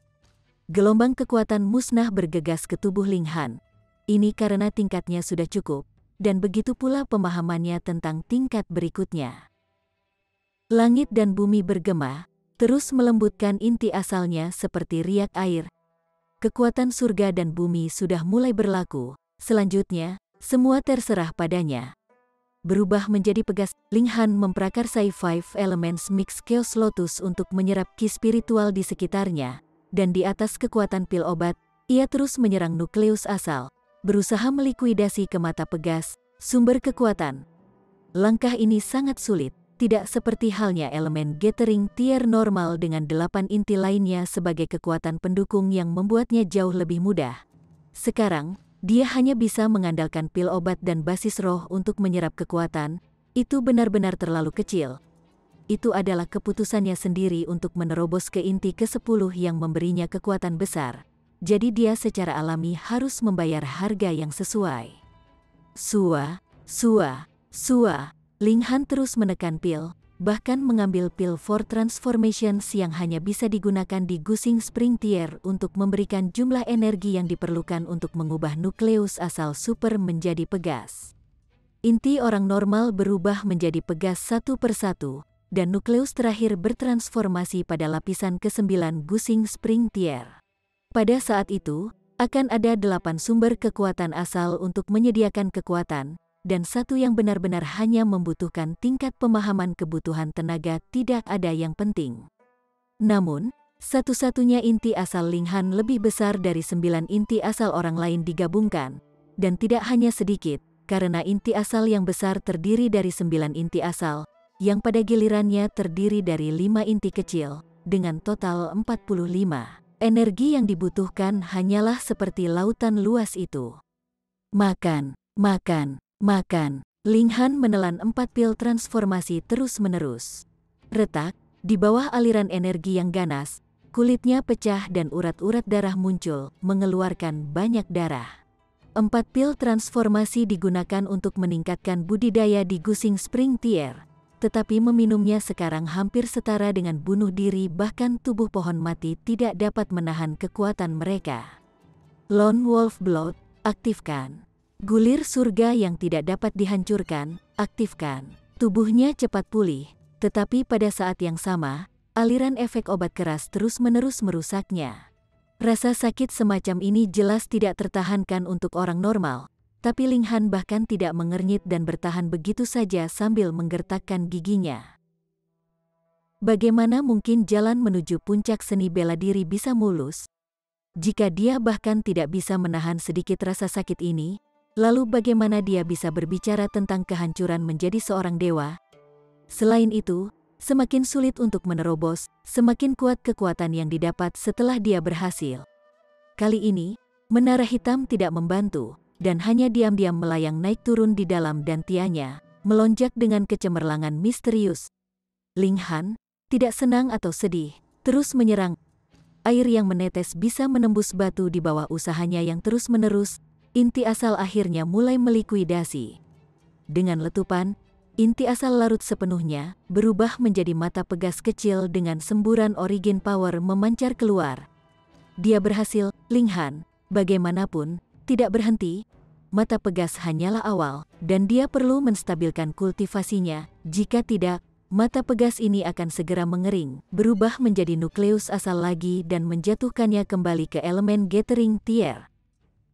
Gelombang kekuatan musnah bergegas ke tubuh Linghan. Ini karena tingkatnya sudah cukup, dan begitu pula pemahamannya tentang tingkat berikutnya. Langit dan bumi bergema, terus melembutkan inti asalnya seperti riak air. Kekuatan surga dan bumi sudah mulai berlaku, selanjutnya, semua terserah padanya. Berubah menjadi pegas, Linghan memprakarsai Five Elements Mix Chaos Lotus untuk menyerap ki spiritual di sekitarnya, dan di atas kekuatan pil obat, ia terus menyerang nukleus asal, berusaha melikuidasi ke mata pegas, sumber kekuatan. Langkah ini sangat sulit, tidak seperti halnya elemen gathering tier normal dengan 8 inti lainnya sebagai kekuatan pendukung yang membuatnya jauh lebih mudah. Sekarang, dia hanya bisa mengandalkan pil obat dan basis roh untuk menyerap kekuatan. Itu benar-benar terlalu kecil. Itu adalah keputusannya sendiri untuk menerobos ke inti ke-10 yang memberinya kekuatan besar. Jadi dia secara alami harus membayar harga yang sesuai. Linghan terus menekan pil, bahkan mengambil pil for transformations yang hanya bisa digunakan di gusing spring tier untuk memberikan jumlah energi yang diperlukan untuk mengubah nukleus asal super menjadi pegas. Inti orang normal berubah menjadi pegas satu persatu, dan nukleus terakhir bertransformasi pada lapisan ke-9 gusing spring tier. Pada saat itu, akan ada 8 sumber kekuatan asal untuk menyediakan kekuatan, dan satu yang benar-benar hanya membutuhkan tingkat pemahaman kebutuhan tenaga, tidak ada yang penting. Namun, satu-satunya inti asal Linghan lebih besar dari 9 inti asal orang lain digabungkan, dan tidak hanya sedikit, karena inti asal yang besar terdiri dari 9 inti asal, yang pada gilirannya terdiri dari 5 inti kecil, dengan total 45. Energi yang dibutuhkan hanyalah seperti lautan luas itu. Makan. Linghan menelan 4 pil transformasi terus-menerus. Retak, di bawah aliran energi yang ganas, kulitnya pecah dan urat-urat darah muncul, mengeluarkan banyak darah. 4 pil transformasi digunakan untuk meningkatkan budidaya di gusing spring tier, tetapi meminumnya sekarang hampir setara dengan bunuh diri, bahkan tubuh pohon mati tidak dapat menahan kekuatan mereka. Lone Wolf Blood, aktifkan. Gulir surga yang tidak dapat dihancurkan, aktifkan. Tubuhnya cepat pulih, tetapi pada saat yang sama, aliran efek obat keras terus-menerus merusaknya. Rasa sakit semacam ini jelas tidak tertahankan untuk orang normal, tapi Ling Han bahkan tidak mengernyit dan bertahan begitu saja sambil menggertakkan giginya. Bagaimana mungkin jalan menuju puncak seni bela diri bisa mulus? Jika dia bahkan tidak bisa menahan sedikit rasa sakit ini, lalu bagaimana dia bisa berbicara tentang kehancuran menjadi seorang dewa? Selain itu, semakin sulit untuk menerobos, semakin kuat kekuatan yang didapat setelah dia berhasil. Kali ini, menara hitam tidak membantu, dan hanya diam-diam melayang naik turun di dalam dantianya, melonjak dengan kecemerlangan misterius. Ling Han, tidak senang atau sedih, terus menyerang. Air yang menetes bisa menembus batu di bawah usahanya yang terus-menerus, inti asal akhirnya mulai melikuidasi. Dengan letupan, inti asal larut sepenuhnya, berubah menjadi mata pegas kecil dengan semburan origin power memancar keluar. Dia berhasil, Ling Han, bagaimanapun, tidak berhenti. Mata pegas hanyalah awal, dan dia perlu menstabilkan kultivasinya, jika tidak, mata pegas ini akan segera mengering, berubah menjadi nukleus asal lagi dan menjatuhkannya kembali ke elemen gathering tier.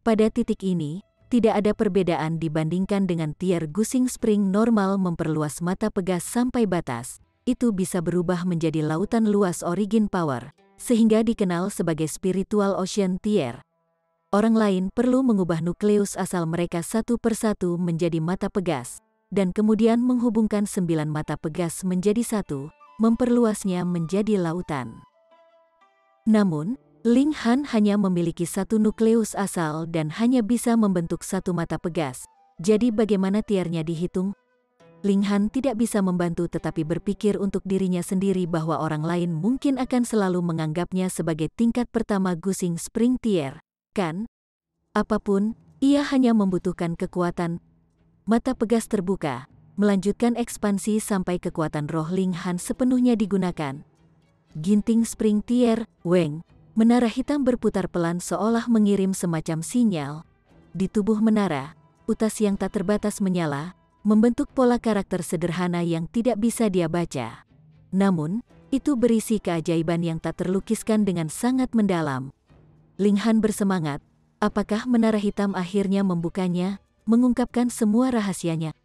Pada titik ini, tidak ada perbedaan dibandingkan dengan tier gusing spring normal memperluas mata pegas sampai batas. Itu bisa berubah menjadi lautan luas origin power, sehingga dikenal sebagai spiritual ocean tier. Orang lain perlu mengubah nukleus asal mereka satu persatu menjadi mata pegas, dan kemudian menghubungkan 9 mata pegas menjadi satu, memperluasnya menjadi lautan. Namun, Ling Han hanya memiliki satu nukleus asal dan hanya bisa membentuk satu mata pegas. Jadi bagaimana tiernya dihitung? Ling Han tidak bisa membantu tetapi berpikir untuk dirinya sendiri bahwa orang lain mungkin akan selalu menganggapnya sebagai tingkat pertama gusing spring tier, kan? Apapun, ia hanya membutuhkan kekuatan. Mata pegas terbuka, melanjutkan ekspansi sampai kekuatan roh Ling Han sepenuhnya digunakan. Ginting spring tier, Weng, menara hitam berputar pelan seolah mengirim semacam sinyal. Di tubuh menara, utas yang tak terbatas menyala, membentuk pola karakter sederhana yang tidak bisa dia baca. Namun, itu berisi keajaiban yang tak terlukiskan dengan sangat mendalam. Ling Han bersemangat, apakah menara hitam akhirnya membukanya? Mengungkapkan semua rahasianya.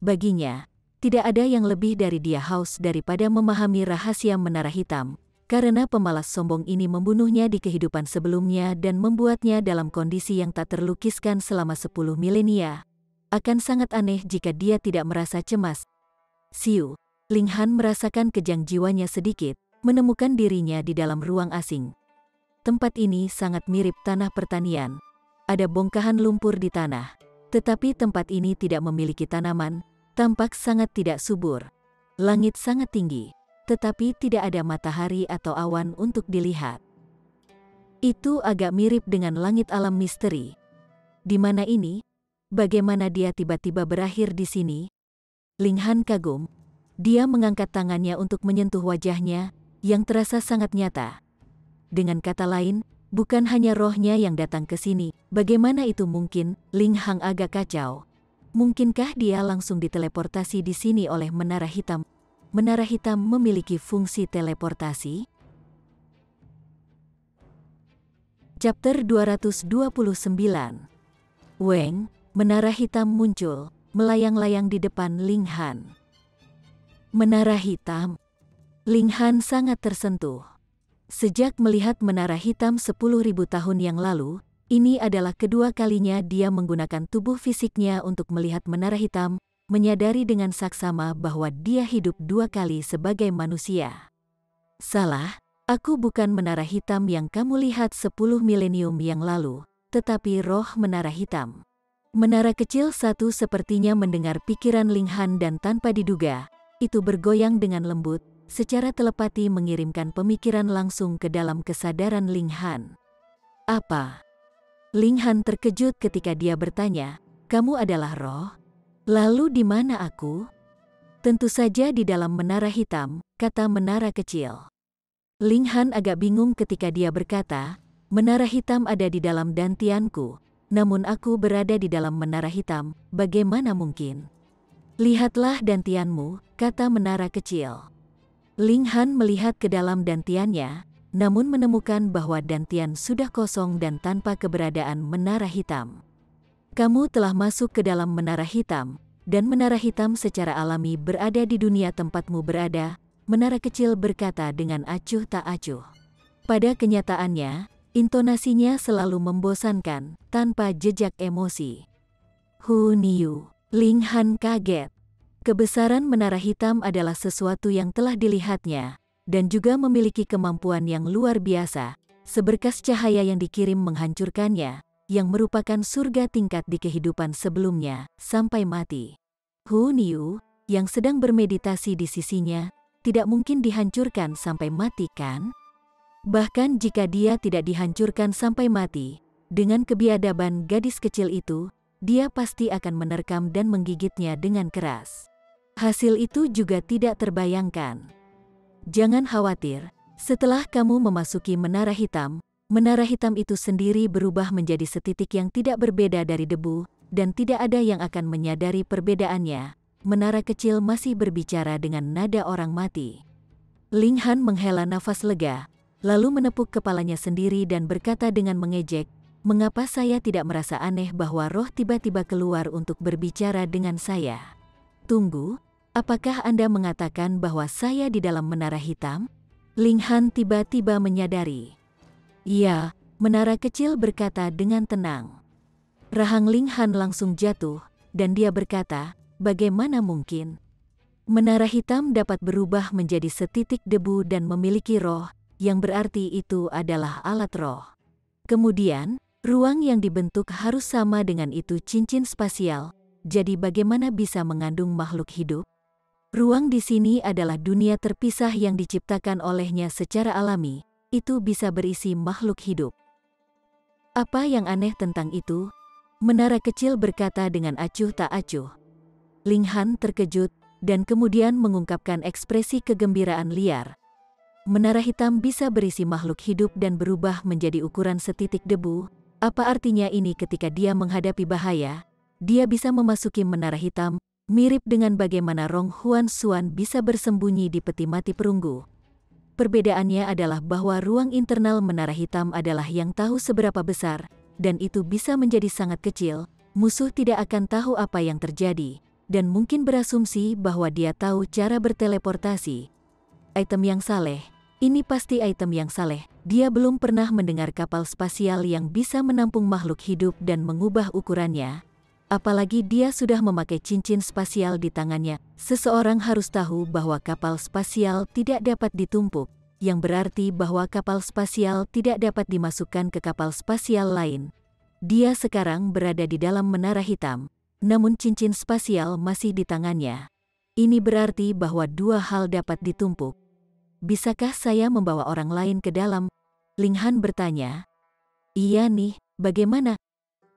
Baginya, tidak ada yang lebih dari dia haus daripada memahami rahasia menara hitam, karena pemalas sombong ini membunuhnya di kehidupan sebelumnya dan membuatnya dalam kondisi yang tak terlukiskan selama 10 milenia. Akan sangat aneh jika dia tidak merasa cemas. Siu, Ling Han merasakan kejang jiwanya sedikit, menemukan dirinya di dalam ruang asing. Tempat ini sangat mirip tanah pertanian. Ada bongkahan lumpur di tanah. Tetapi tempat ini tidak memiliki tanaman, tampak sangat tidak subur. Langit sangat tinggi, tetapi tidak ada matahari atau awan untuk dilihat. Itu agak mirip dengan langit alam misteri. Di mana ini? Bagaimana dia tiba-tiba berakhir di sini? Ling Han kagum. Dia mengangkat tangannya untuk menyentuh wajahnya, yang terasa sangat nyata. Dengan kata lain, bukan hanya rohnya yang datang ke sini. Bagaimana itu mungkin? Ling Han agak kacau. Mungkinkah dia langsung diteleportasi di sini oleh menara hitam? Menara hitam memiliki fungsi teleportasi? Chapter 229. Weng, menara hitam muncul, melayang-layang di depan Ling Han. Menara hitam. Ling Han sangat tersentuh. Sejak melihat menara hitam 10.000 tahun yang lalu, ini adalah kedua kalinya dia menggunakan tubuh fisiknya untuk melihat menara hitam, menyadari dengan saksama bahwa dia hidup 2 kali sebagai manusia. Salah, aku bukan menara hitam yang kamu lihat 10 milenium yang lalu, tetapi roh menara hitam. Menara kecil satu sepertinya mendengar pikiran Ling Han dan tanpa diduga, itu bergoyang dengan lembut, secara telepati mengirimkan pemikiran langsung ke dalam kesadaran Ling Han. Apa? Ling Han terkejut ketika dia bertanya, kamu adalah roh? Lalu di mana aku? Tentu saja di dalam menara hitam, kata menara kecil. Ling Han agak bingung ketika dia berkata, menara hitam ada di dalam dantianku. namun aku berada di dalam menara hitam, bagaimana mungkin? Lihatlah dantianmu, kata menara kecil. Ling Han melihat ke dalam dantiannya, namun menemukan bahwa dantian sudah kosong dan tanpa keberadaan menara hitam. Kamu telah masuk ke dalam menara hitam, dan menara hitam secara alami berada di dunia tempatmu berada, menara kecil berkata dengan acuh tak acuh. Pada kenyataannya, intonasinya selalu membosankan, tanpa jejak emosi. Hu Niu, Ling Han kaget. Kebesaran menara hitam adalah sesuatu yang telah dilihatnya, dan juga memiliki kemampuan yang luar biasa, seberkas cahaya yang dikirim menghancurkannya, yang merupakan surga tingkat di kehidupan sebelumnya, sampai mati. Hu Niu, yang sedang bermeditasi di sisinya, tidak mungkin dihancurkan sampai mati kan? Bahkan jika dia tidak dihancurkan sampai mati, dengan kebiadaban gadis kecil itu, dia pasti akan menerkam dan menggigitnya dengan keras. Hasil itu juga tidak terbayangkan. Jangan khawatir, setelah kamu memasuki menara hitam itu sendiri berubah menjadi setitik yang tidak berbeda dari debu, dan tidak ada yang akan menyadari perbedaannya. Menara kecil masih berbicara dengan nada orang mati. Ling Han menghela nafas lega, lalu menepuk kepalanya sendiri dan berkata dengan mengejek, "Mengapa saya tidak merasa aneh bahwa roh tiba-tiba keluar untuk berbicara dengan saya? Tunggu, apakah Anda mengatakan bahwa saya di dalam menara hitam?" Ling Han tiba-tiba menyadari. "Iya," menara kecil berkata dengan tenang. Rahang Ling Han langsung jatuh, dan dia berkata, "Bagaimana mungkin? Menara hitam dapat berubah menjadi setitik debu dan memiliki roh, yang berarti itu adalah alat roh. Kemudian, ruang yang dibentuk harus sama dengan itu cincin spasial, jadi bagaimana bisa mengandung makhluk hidup? Ruang di sini adalah dunia terpisah yang diciptakan olehnya secara alami, itu bisa berisi makhluk hidup. Apa yang aneh tentang itu?" Menara kecil berkata dengan acuh tak acuh. Ling Han terkejut, dan kemudian mengungkapkan ekspresi kegembiraan liar. Menara hitam bisa berisi makhluk hidup dan berubah menjadi ukuran setitik debu. Apa artinya ini? Ketika dia menghadapi bahaya, dia bisa memasuki menara hitam, mirip dengan bagaimana Rong Huan Xuan bisa bersembunyi di peti mati perunggu. Perbedaannya adalah bahwa ruang internal menara hitam adalah yang tahu seberapa besar, dan itu bisa menjadi sangat kecil. Musuh tidak akan tahu apa yang terjadi, dan mungkin berasumsi bahwa dia tahu cara berteleportasi. Item yang saleh. Ini pasti item yang saleh. Dia belum pernah mendengar kapal spasial yang bisa menampung makhluk hidup dan mengubah ukurannya. Apalagi dia sudah memakai cincin spasial di tangannya. Seseorang harus tahu bahwa kapal spasial tidak dapat ditumpuk, yang berarti bahwa kapal spasial tidak dapat dimasukkan ke kapal spasial lain. Dia sekarang berada di dalam menara hitam, namun cincin spasial masih di tangannya. Ini berarti bahwa dua hal dapat ditumpuk. "Bisakah saya membawa orang lain ke dalam?" Ling Han bertanya. "Iya nih, bagaimana?"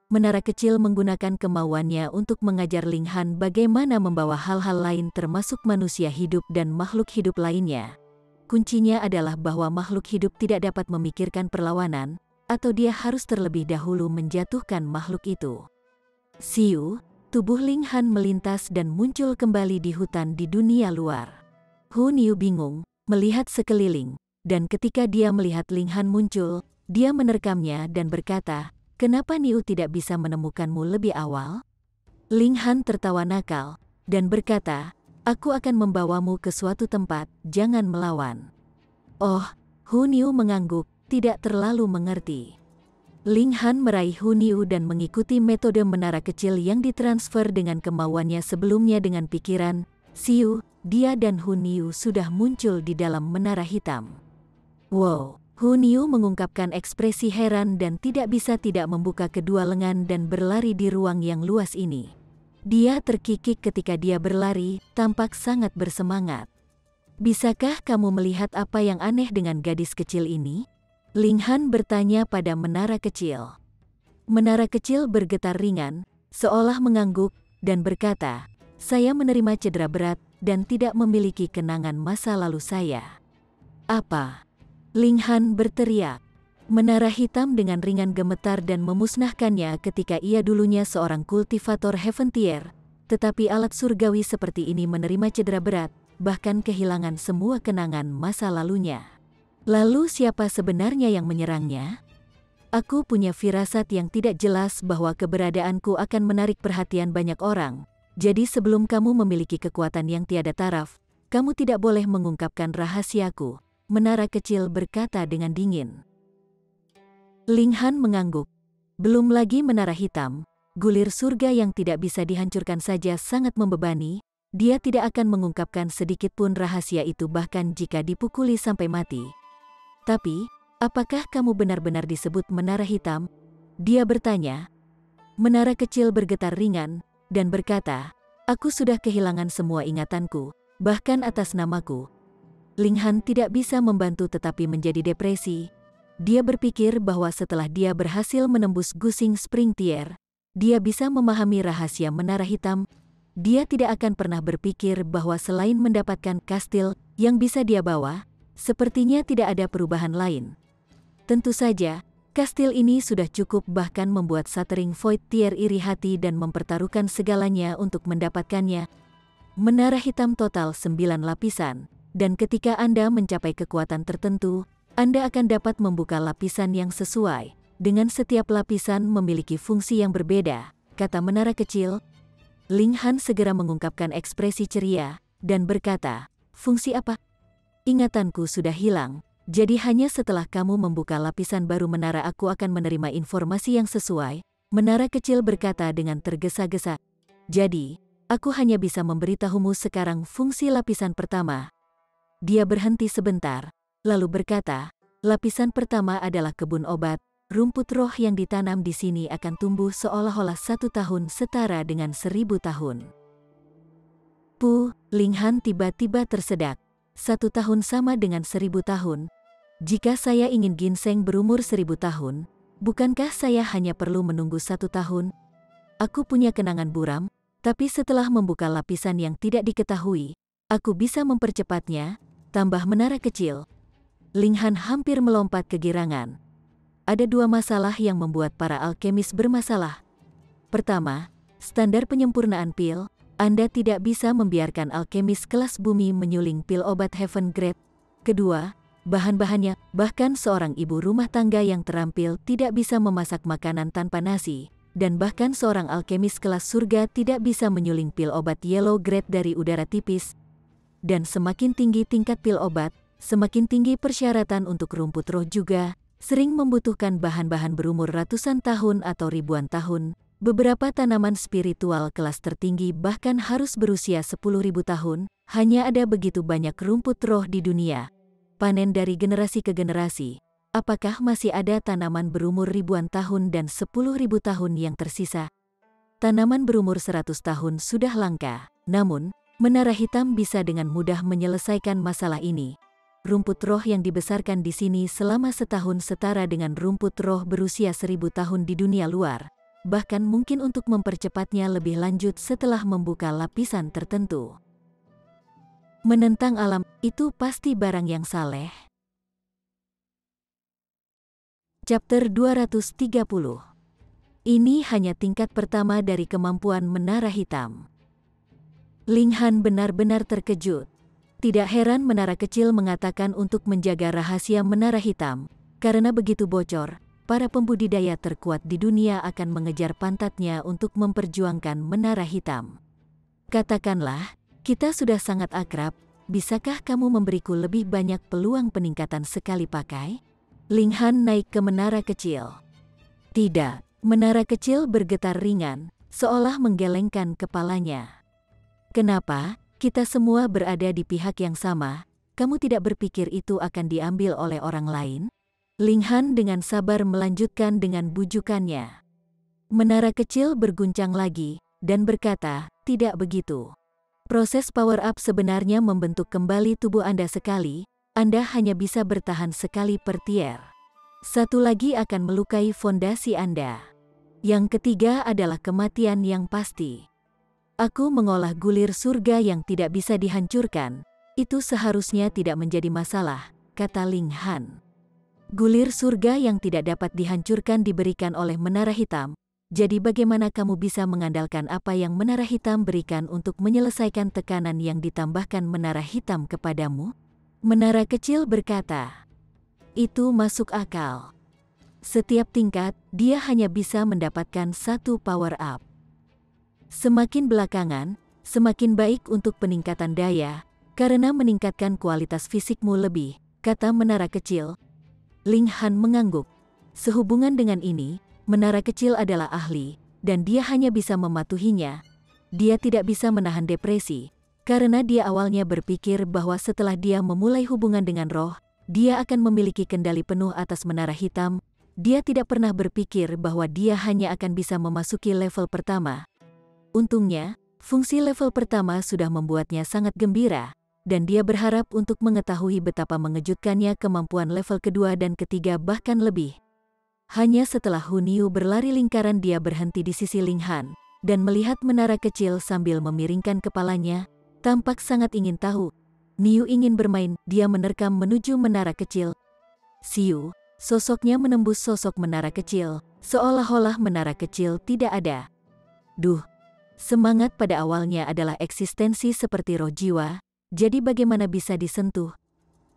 Menara kecil menggunakan kemauannya untuk mengajar Ling Han bagaimana membawa hal-hal lain termasuk manusia hidup dan makhluk hidup lainnya. Kuncinya adalah bahwa makhluk hidup tidak dapat memikirkan perlawanan, atau dia harus terlebih dahulu menjatuhkan makhluk itu. Siu, tubuh Ling Han melintas dan muncul kembali di hutan di dunia luar. Hu Niu bingung melihat sekeliling, dan ketika dia melihat Ling Han muncul, dia menerkamnya dan berkata, "Kenapa Niu tidak bisa menemukanmu lebih awal?" Ling Han tertawa nakal, dan berkata, "Aku akan membawamu ke suatu tempat, jangan melawan." "Oh," Hu Niu mengangguk, tidak terlalu mengerti. Ling Han meraih Hu Niu dan mengikuti metode menara kecil yang ditransfer dengan kemauannya sebelumnya dengan pikiran, "Siu." Dia dan Hu Niu sudah muncul di dalam menara hitam. "Wow!" Hu Niu mengungkapkan ekspresi heran dan tidak bisa tidak membuka kedua lengan dan berlari di ruang yang luas ini. Dia terkikik ketika dia berlari, tampak sangat bersemangat. "Bisakah kamu melihat apa yang aneh dengan gadis kecil ini?" Ling Han bertanya pada menara kecil. Menara kecil bergetar ringan, seolah mengangguk, dan berkata, "Saya menerima cedera berat, dan tidak memiliki kenangan masa lalu saya." "Apa?" Ling Han berteriak. Menara hitam dengan ringan gemetar dan memusnahkannya ketika ia dulunya seorang kultivator Heaven Tier, tetapi alat surgawi seperti ini menerima cedera berat, bahkan kehilangan semua kenangan masa lalunya. Lalu siapa sebenarnya yang menyerangnya? Aku punya firasat yang tidak jelas bahwa keberadaanku akan menarik perhatian banyak orang, jadi sebelum kamu memiliki kekuatan yang tiada taraf, kamu tidak boleh mengungkapkan rahasiaku, menara kecil berkata dengan dingin. Ling Han mengangguk. Belum lagi menara hitam, gulir surga yang tidak bisa dihancurkan saja sangat membebani, dia tidak akan mengungkapkan sedikit pun rahasia itu bahkan jika dipukuli sampai mati. Tapi, apakah kamu benar-benar disebut menara hitam? Dia bertanya. Menara kecil bergetar ringan, dan berkata, aku sudah kehilangan semua ingatanku, bahkan atas namaku. Ling Han tidak bisa membantu tetapi menjadi depresi. Dia berpikir bahwa setelah dia berhasil menembus Gusing Spring Tier, dia bisa memahami rahasia menara hitam. Dia tidak akan pernah berpikir bahwa selain mendapatkan kastil yang bisa dia bawa, sepertinya tidak ada perubahan lain. Tentu saja, kastil ini sudah cukup bahkan membuat Shattering Void Tier iri hati dan mempertaruhkan segalanya untuk mendapatkannya. Menara hitam total 9 lapisan, dan ketika Anda mencapai kekuatan tertentu, Anda akan dapat membuka lapisan yang sesuai. Dengan setiap lapisan memiliki fungsi yang berbeda, kata menara kecil. Ling Han segera mengungkapkan ekspresi ceria, dan berkata, fungsi apa? Ingatanku sudah hilang, jadi hanya setelah kamu membuka lapisan baru menara aku akan menerima informasi yang sesuai. Menara kecil berkata dengan tergesa-gesa. Jadi, aku hanya bisa memberitahumu sekarang fungsi lapisan pertama. Dia berhenti sebentar. Lalu berkata, lapisan pertama adalah kebun obat, rumput roh yang ditanam di sini akan tumbuh seolah-olah 1 tahun setara dengan 1000 tahun. Ling Han tiba-tiba tersedak. 1 tahun sama dengan 1000 tahun. Jika saya ingin ginseng berumur 1000 tahun, bukankah saya hanya perlu menunggu 1 tahun? Aku punya kenangan buram, tapi setelah membuka lapisan yang tidak diketahui, aku bisa mempercepatnya, tambah menara kecil. Ling Han hampir melompat kegirangan. Ada 2 masalah yang membuat para alkemis bermasalah. Pertama, standar penyempurnaan pil. Anda tidak bisa membiarkan alkemis kelas bumi menyuling pil obat Heaven Grade. Kedua, bahan-bahannya, bahkan seorang ibu rumah tangga yang terampil tidak bisa memasak makanan tanpa nasi, dan bahkan seorang alkemis kelas surga tidak bisa menyuling pil obat Yellow Grade dari udara tipis. Dan semakin tinggi tingkat pil obat, semakin tinggi persyaratan untuk rumput roh juga, sering membutuhkan bahan-bahan berumur ratusan tahun atau ribuan tahun. Beberapa tanaman spiritual kelas tertinggi bahkan harus berusia 10.000 tahun. Hanya ada begitu banyak rumput roh di dunia. Panen dari generasi ke generasi. Apakah masih ada tanaman berumur ribuan tahun dan 10.000 tahun yang tersisa? Tanaman berumur 100 tahun sudah langka. Namun, menara hitam bisa dengan mudah menyelesaikan masalah ini. Rumput roh yang dibesarkan di sini selama setahun setara dengan rumput roh berusia 1000 tahun di dunia luar, bahkan mungkin untuk mempercepatnya lebih lanjut setelah membuka lapisan tertentu. Menentang alam, itu pasti barang yang saleh. Chapter 230. Ini hanya tingkat pertama dari kemampuan menara hitam. Ling Han benar-benar terkejut. Tidak heran menara kecil mengatakan untuk menjaga rahasia menara hitam, karena begitu bocor, para pembudidaya terkuat di dunia akan mengejar pantatnya untuk memperjuangkan menara hitam. Katakanlah, kita sudah sangat akrab, bisakah kamu memberiku lebih banyak peluang peningkatan sekali pakai? Ling Han naik ke menara kecil. Tidak, menara kecil bergetar ringan, seolah menggelengkan kepalanya. Kenapa? Kita semua berada di pihak yang sama, kamu tidak berpikir itu akan diambil oleh orang lain? Ling Han dengan sabar melanjutkan dengan bujukannya. Menara kecil berguncang lagi, dan berkata, tidak begitu. Proses power up sebenarnya membentuk kembali tubuh Anda sekali, Anda hanya bisa bertahan sekali per tier. Satu lagi akan melukai fondasi Anda. Yang ketiga adalah kematian yang pasti. Aku mengolah gulir surga yang tidak bisa dihancurkan. Itu seharusnya tidak menjadi masalah, kata Ling Han. Gulir surga yang tidak dapat dihancurkan diberikan oleh menara hitam. Jadi bagaimana kamu bisa mengandalkan apa yang menara hitam berikan untuk menyelesaikan tekanan yang ditambahkan menara hitam kepadamu? Menara kecil berkata, itu masuk akal. Setiap tingkat, dia hanya bisa mendapatkan satu power up. Semakin belakangan, semakin baik untuk peningkatan daya, karena meningkatkan kualitas fisikmu lebih, kata menara kecil. Ling Han mengangguk. Sehubungan dengan ini, menara kecil adalah ahli, dan dia hanya bisa mematuhinya. Dia tidak bisa menahan depresi, karena dia awalnya berpikir bahwa setelah dia memulai hubungan dengan roh, dia akan memiliki kendali penuh atas menara hitam. Dia tidak pernah berpikir bahwa dia hanya akan bisa memasuki level pertama. Untungnya, fungsi level pertama sudah membuatnya sangat gembira, dan dia berharap untuk mengetahui betapa mengejutkannya kemampuan level kedua dan ketiga bahkan lebih. Hanya setelah Hu Niu berlari lingkaran dia berhenti di sisi Ling Han, dan melihat menara kecil sambil memiringkan kepalanya, tampak sangat ingin tahu. Niu ingin bermain, dia menerkam menuju menara kecil. Siu, sosoknya menembus sosok menara kecil, seolah-olah menara kecil tidak ada. Duh, semangat pada awalnya adalah eksistensi seperti roh jiwa, jadi bagaimana bisa disentuh?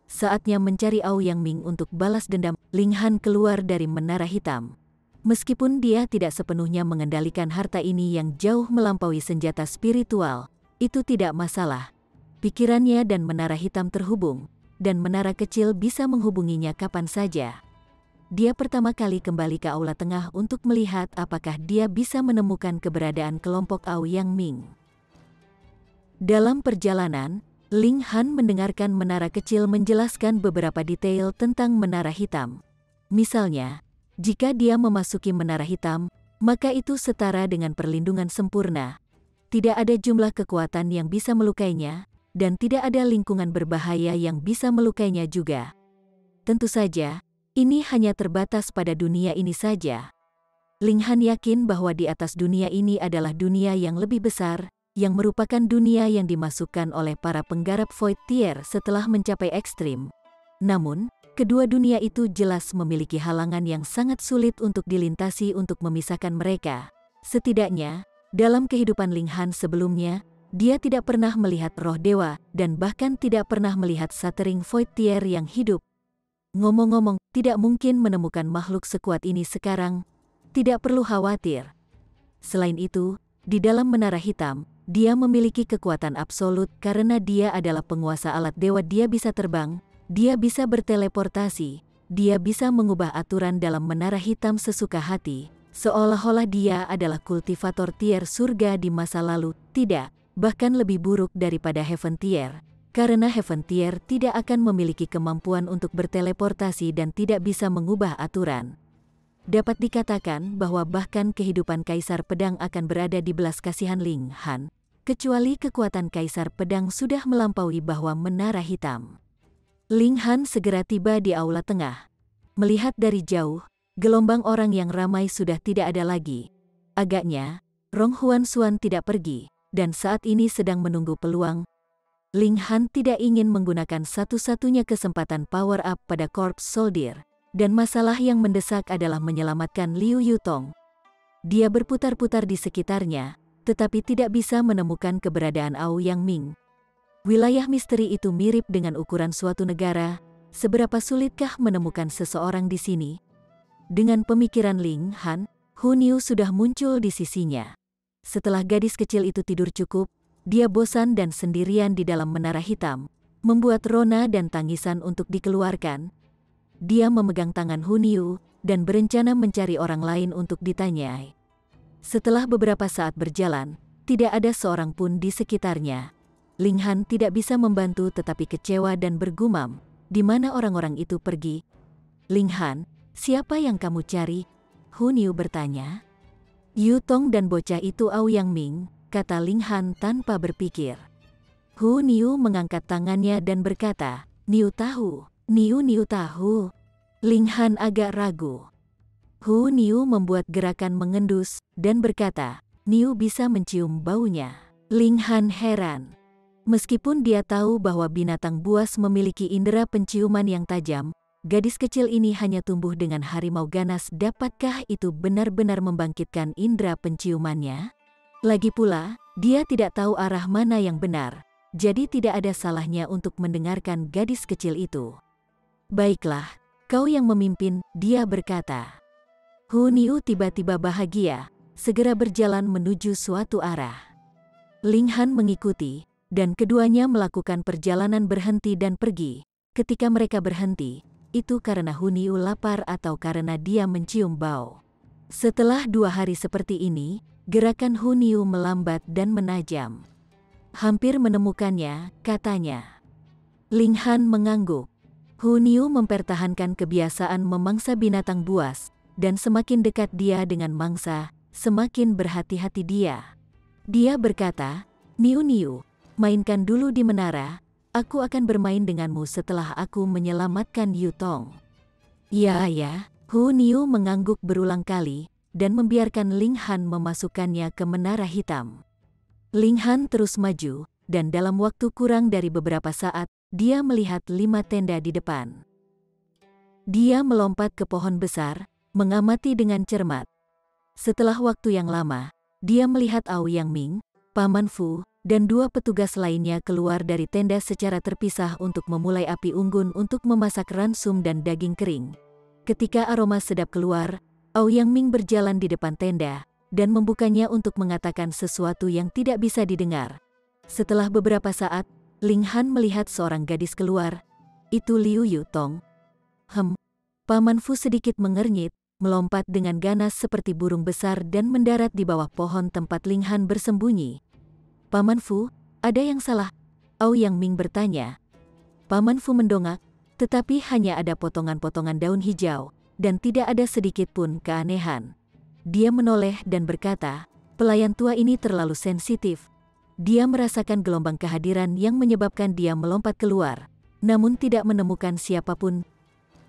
Saatnya mencari Aoyang Ming untuk balas dendam. Ling Han keluar dari menara hitam. Meskipun dia tidak sepenuhnya mengendalikan harta ini yang jauh melampaui senjata spiritual, itu tidak masalah. Pikirannya dan menara hitam terhubung, dan menara kecil bisa menghubunginya kapan saja. Dia pertama kali kembali ke aula tengah untuk melihat apakah dia bisa menemukan keberadaan kelompok Aoyang Ming. Dalam perjalanan, Ling Han mendengarkan menara kecil menjelaskan beberapa detail tentang menara hitam. Misalnya, jika dia memasuki menara hitam, maka itu setara dengan perlindungan sempurna. Tidak ada jumlah kekuatan yang bisa melukainya, dan tidak ada lingkungan berbahaya yang bisa melukainya juga. Tentu saja, ini hanya terbatas pada dunia ini saja. Ling Han yakin bahwa di atas dunia ini adalah dunia yang lebih besar, yang merupakan dunia yang dimasukkan oleh para penggarap Void Tier setelah mencapai ekstrim. Namun, kedua dunia itu jelas memiliki halangan yang sangat sulit untuk dilintasi untuk memisahkan mereka. Setidaknya, dalam kehidupan Ling Han sebelumnya, dia tidak pernah melihat roh dewa dan bahkan tidak pernah melihat Shattering Void Tier yang hidup. Ngomong-ngomong, tidak mungkin menemukan makhluk sekuat ini sekarang. Tidak perlu khawatir. Selain itu, di dalam menara hitam, dia memiliki kekuatan absolut karena dia adalah penguasa alat dewa. Dia bisa terbang, dia bisa berteleportasi, dia bisa mengubah aturan dalam menara hitam sesuka hati, seolah-olah dia adalah kultivator tier surga di masa lalu. Tidak, bahkan lebih buruk daripada Heaven Tier, karena Heaven Tier tidak akan memiliki kemampuan untuk berteleportasi dan tidak bisa mengubah aturan. Dapat dikatakan bahwa bahkan kehidupan Kaisar Pedang akan berada di belas kasihan Ling Han, kecuali kekuatan Kaisar Pedang sudah melampaui bahwa menara hitam. Ling Han segera tiba di aula tengah. Melihat dari jauh, gelombang orang yang ramai sudah tidak ada lagi. Agaknya, Rong Huan Xuan tidak pergi, dan saat ini sedang menunggu peluang. Ling Han tidak ingin menggunakan satu-satunya kesempatan power up pada Corps Soldier, dan masalah yang mendesak adalah menyelamatkan Liu Yutong. Dia berputar-putar di sekitarnya, tetapi tidak bisa menemukan keberadaan Aoyang Ming. Wilayah misteri itu mirip dengan ukuran suatu negara. Seberapa sulitkah menemukan seseorang di sini? Dengan pemikiran Ling Han, Hu Niu sudah muncul di sisinya. Setelah gadis kecil itu tidur cukup, dia bosan dan sendirian di dalam menara hitam, membuat rona dan tangisan untuk dikeluarkan. Dia memegang tangan Hu Niu dan berencana mencari orang lain untuk ditanyai. Setelah beberapa saat berjalan, tidak ada seorang pun di sekitarnya. Ling Han tidak bisa membantu tetapi kecewa dan bergumam, di mana orang-orang itu pergi? Ling Han, siapa yang kamu cari? Hu Niu bertanya. Yutong dan bocah itu Aoyang Ming, kata Ling Han tanpa berpikir. Hu Niu mengangkat tangannya dan berkata, Niu tahu, Niu tahu. Ling Han agak ragu. Hu Niu membuat gerakan mengendus dan berkata, Niu bisa mencium baunya. Ling Han heran. Meskipun dia tahu bahwa binatang buas memiliki indera penciuman yang tajam, gadis kecil ini hanya tumbuh dengan harimau ganas. Dapatkah itu benar-benar membangkitkan indera penciumannya? Lagi pula, dia tidak tahu arah mana yang benar, jadi tidak ada salahnya untuk mendengarkan gadis kecil itu. Baiklah, kau yang memimpin, dia berkata. Hu Niu tiba-tiba bahagia, segera berjalan menuju suatu arah. Ling Han mengikuti, dan keduanya melakukan perjalanan berhenti dan pergi. Ketika mereka berhenti, itu karena Hu Niu lapar atau karena dia mencium bau. Setelah 2 hari seperti ini, gerakan Hu Niu melambat dan menajam. Hampir menemukannya, katanya. Ling Han mengangguk. Hu Niu mempertahankan kebiasaan memangsa binatang buas, dan semakin dekat dia dengan mangsa, semakin berhati-hati dia. Dia berkata, Niu Niu, mainkan dulu di menara, aku akan bermain denganmu setelah aku menyelamatkan Yu Tong. Ya, Hu Niu mengangguk berulang kali, dan membiarkan Ling Han memasukkannya ke menara hitam. Ling Han terus maju, dan dalam waktu kurang dari beberapa saat, dia melihat 5 tenda di depan. Dia melompat ke pohon besar, mengamati dengan cermat. Setelah waktu yang lama, dia melihat Aoyang Ming, Paman Fu, dan 2 petugas lainnya keluar dari tenda secara terpisah untuk memulai api unggun untuk memasak ransum dan daging kering. Ketika aroma sedap keluar, Aoyang Ming berjalan di depan tenda, dan membukanya untuk mengatakan sesuatu yang tidak bisa didengar. Setelah beberapa saat, Ling Han melihat seorang gadis keluar. Itu Liu Yu Tong. Paman Fu sedikit mengernyit, melompat dengan ganas seperti burung besar dan mendarat di bawah pohon tempat Ling Han bersembunyi. Paman Fu, ada yang salah? Aoyang Ming bertanya. Paman Fu mendongak, tetapi hanya ada potongan-potongan daun hijau, dan tidak ada sedikit pun keanehan. Dia menoleh dan berkata, pelayan tua ini terlalu sensitif. Dia merasakan gelombang kehadiran yang menyebabkan dia melompat keluar, namun tidak menemukan siapapun.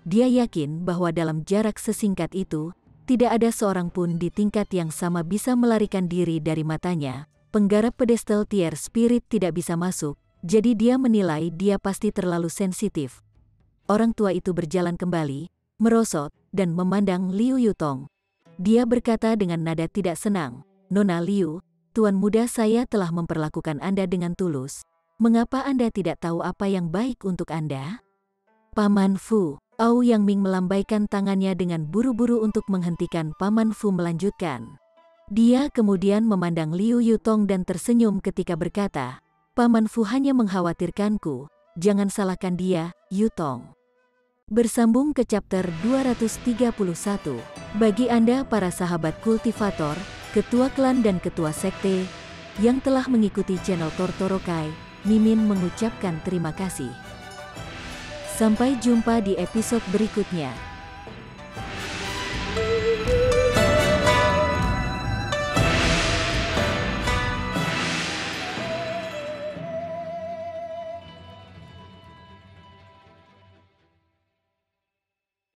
Dia yakin bahwa dalam jarak sesingkat itu, tidak ada seorang pun di tingkat yang sama bisa melarikan diri dari matanya. Penggarap pedestal tier spirit tidak bisa masuk, jadi dia menilai dia pasti terlalu sensitif. Orang tua itu berjalan kembali, merosot, dan memandang Liu Yutong. Dia berkata dengan nada tidak senang, Nona Liu, Tuan muda saya telah memperlakukan Anda dengan tulus. Mengapa Anda tidak tahu apa yang baik untuk Anda? Paman Fu. Aoyang Ming melambaikan tangannya dengan buru-buru untuk menghentikan Paman Fu melanjutkan. Dia kemudian memandang Liu Yutong dan tersenyum ketika berkata, Paman Fu hanya mengkhawatirkanku, jangan salahkan dia, Yutong. Bersambung ke chapter 231. Bagi Anda para sahabat kultivator, ketua klan dan ketua sekte, yang telah mengikuti channel Tortorokai, Mimin mengucapkan terima kasih. Sampai jumpa di episode berikutnya.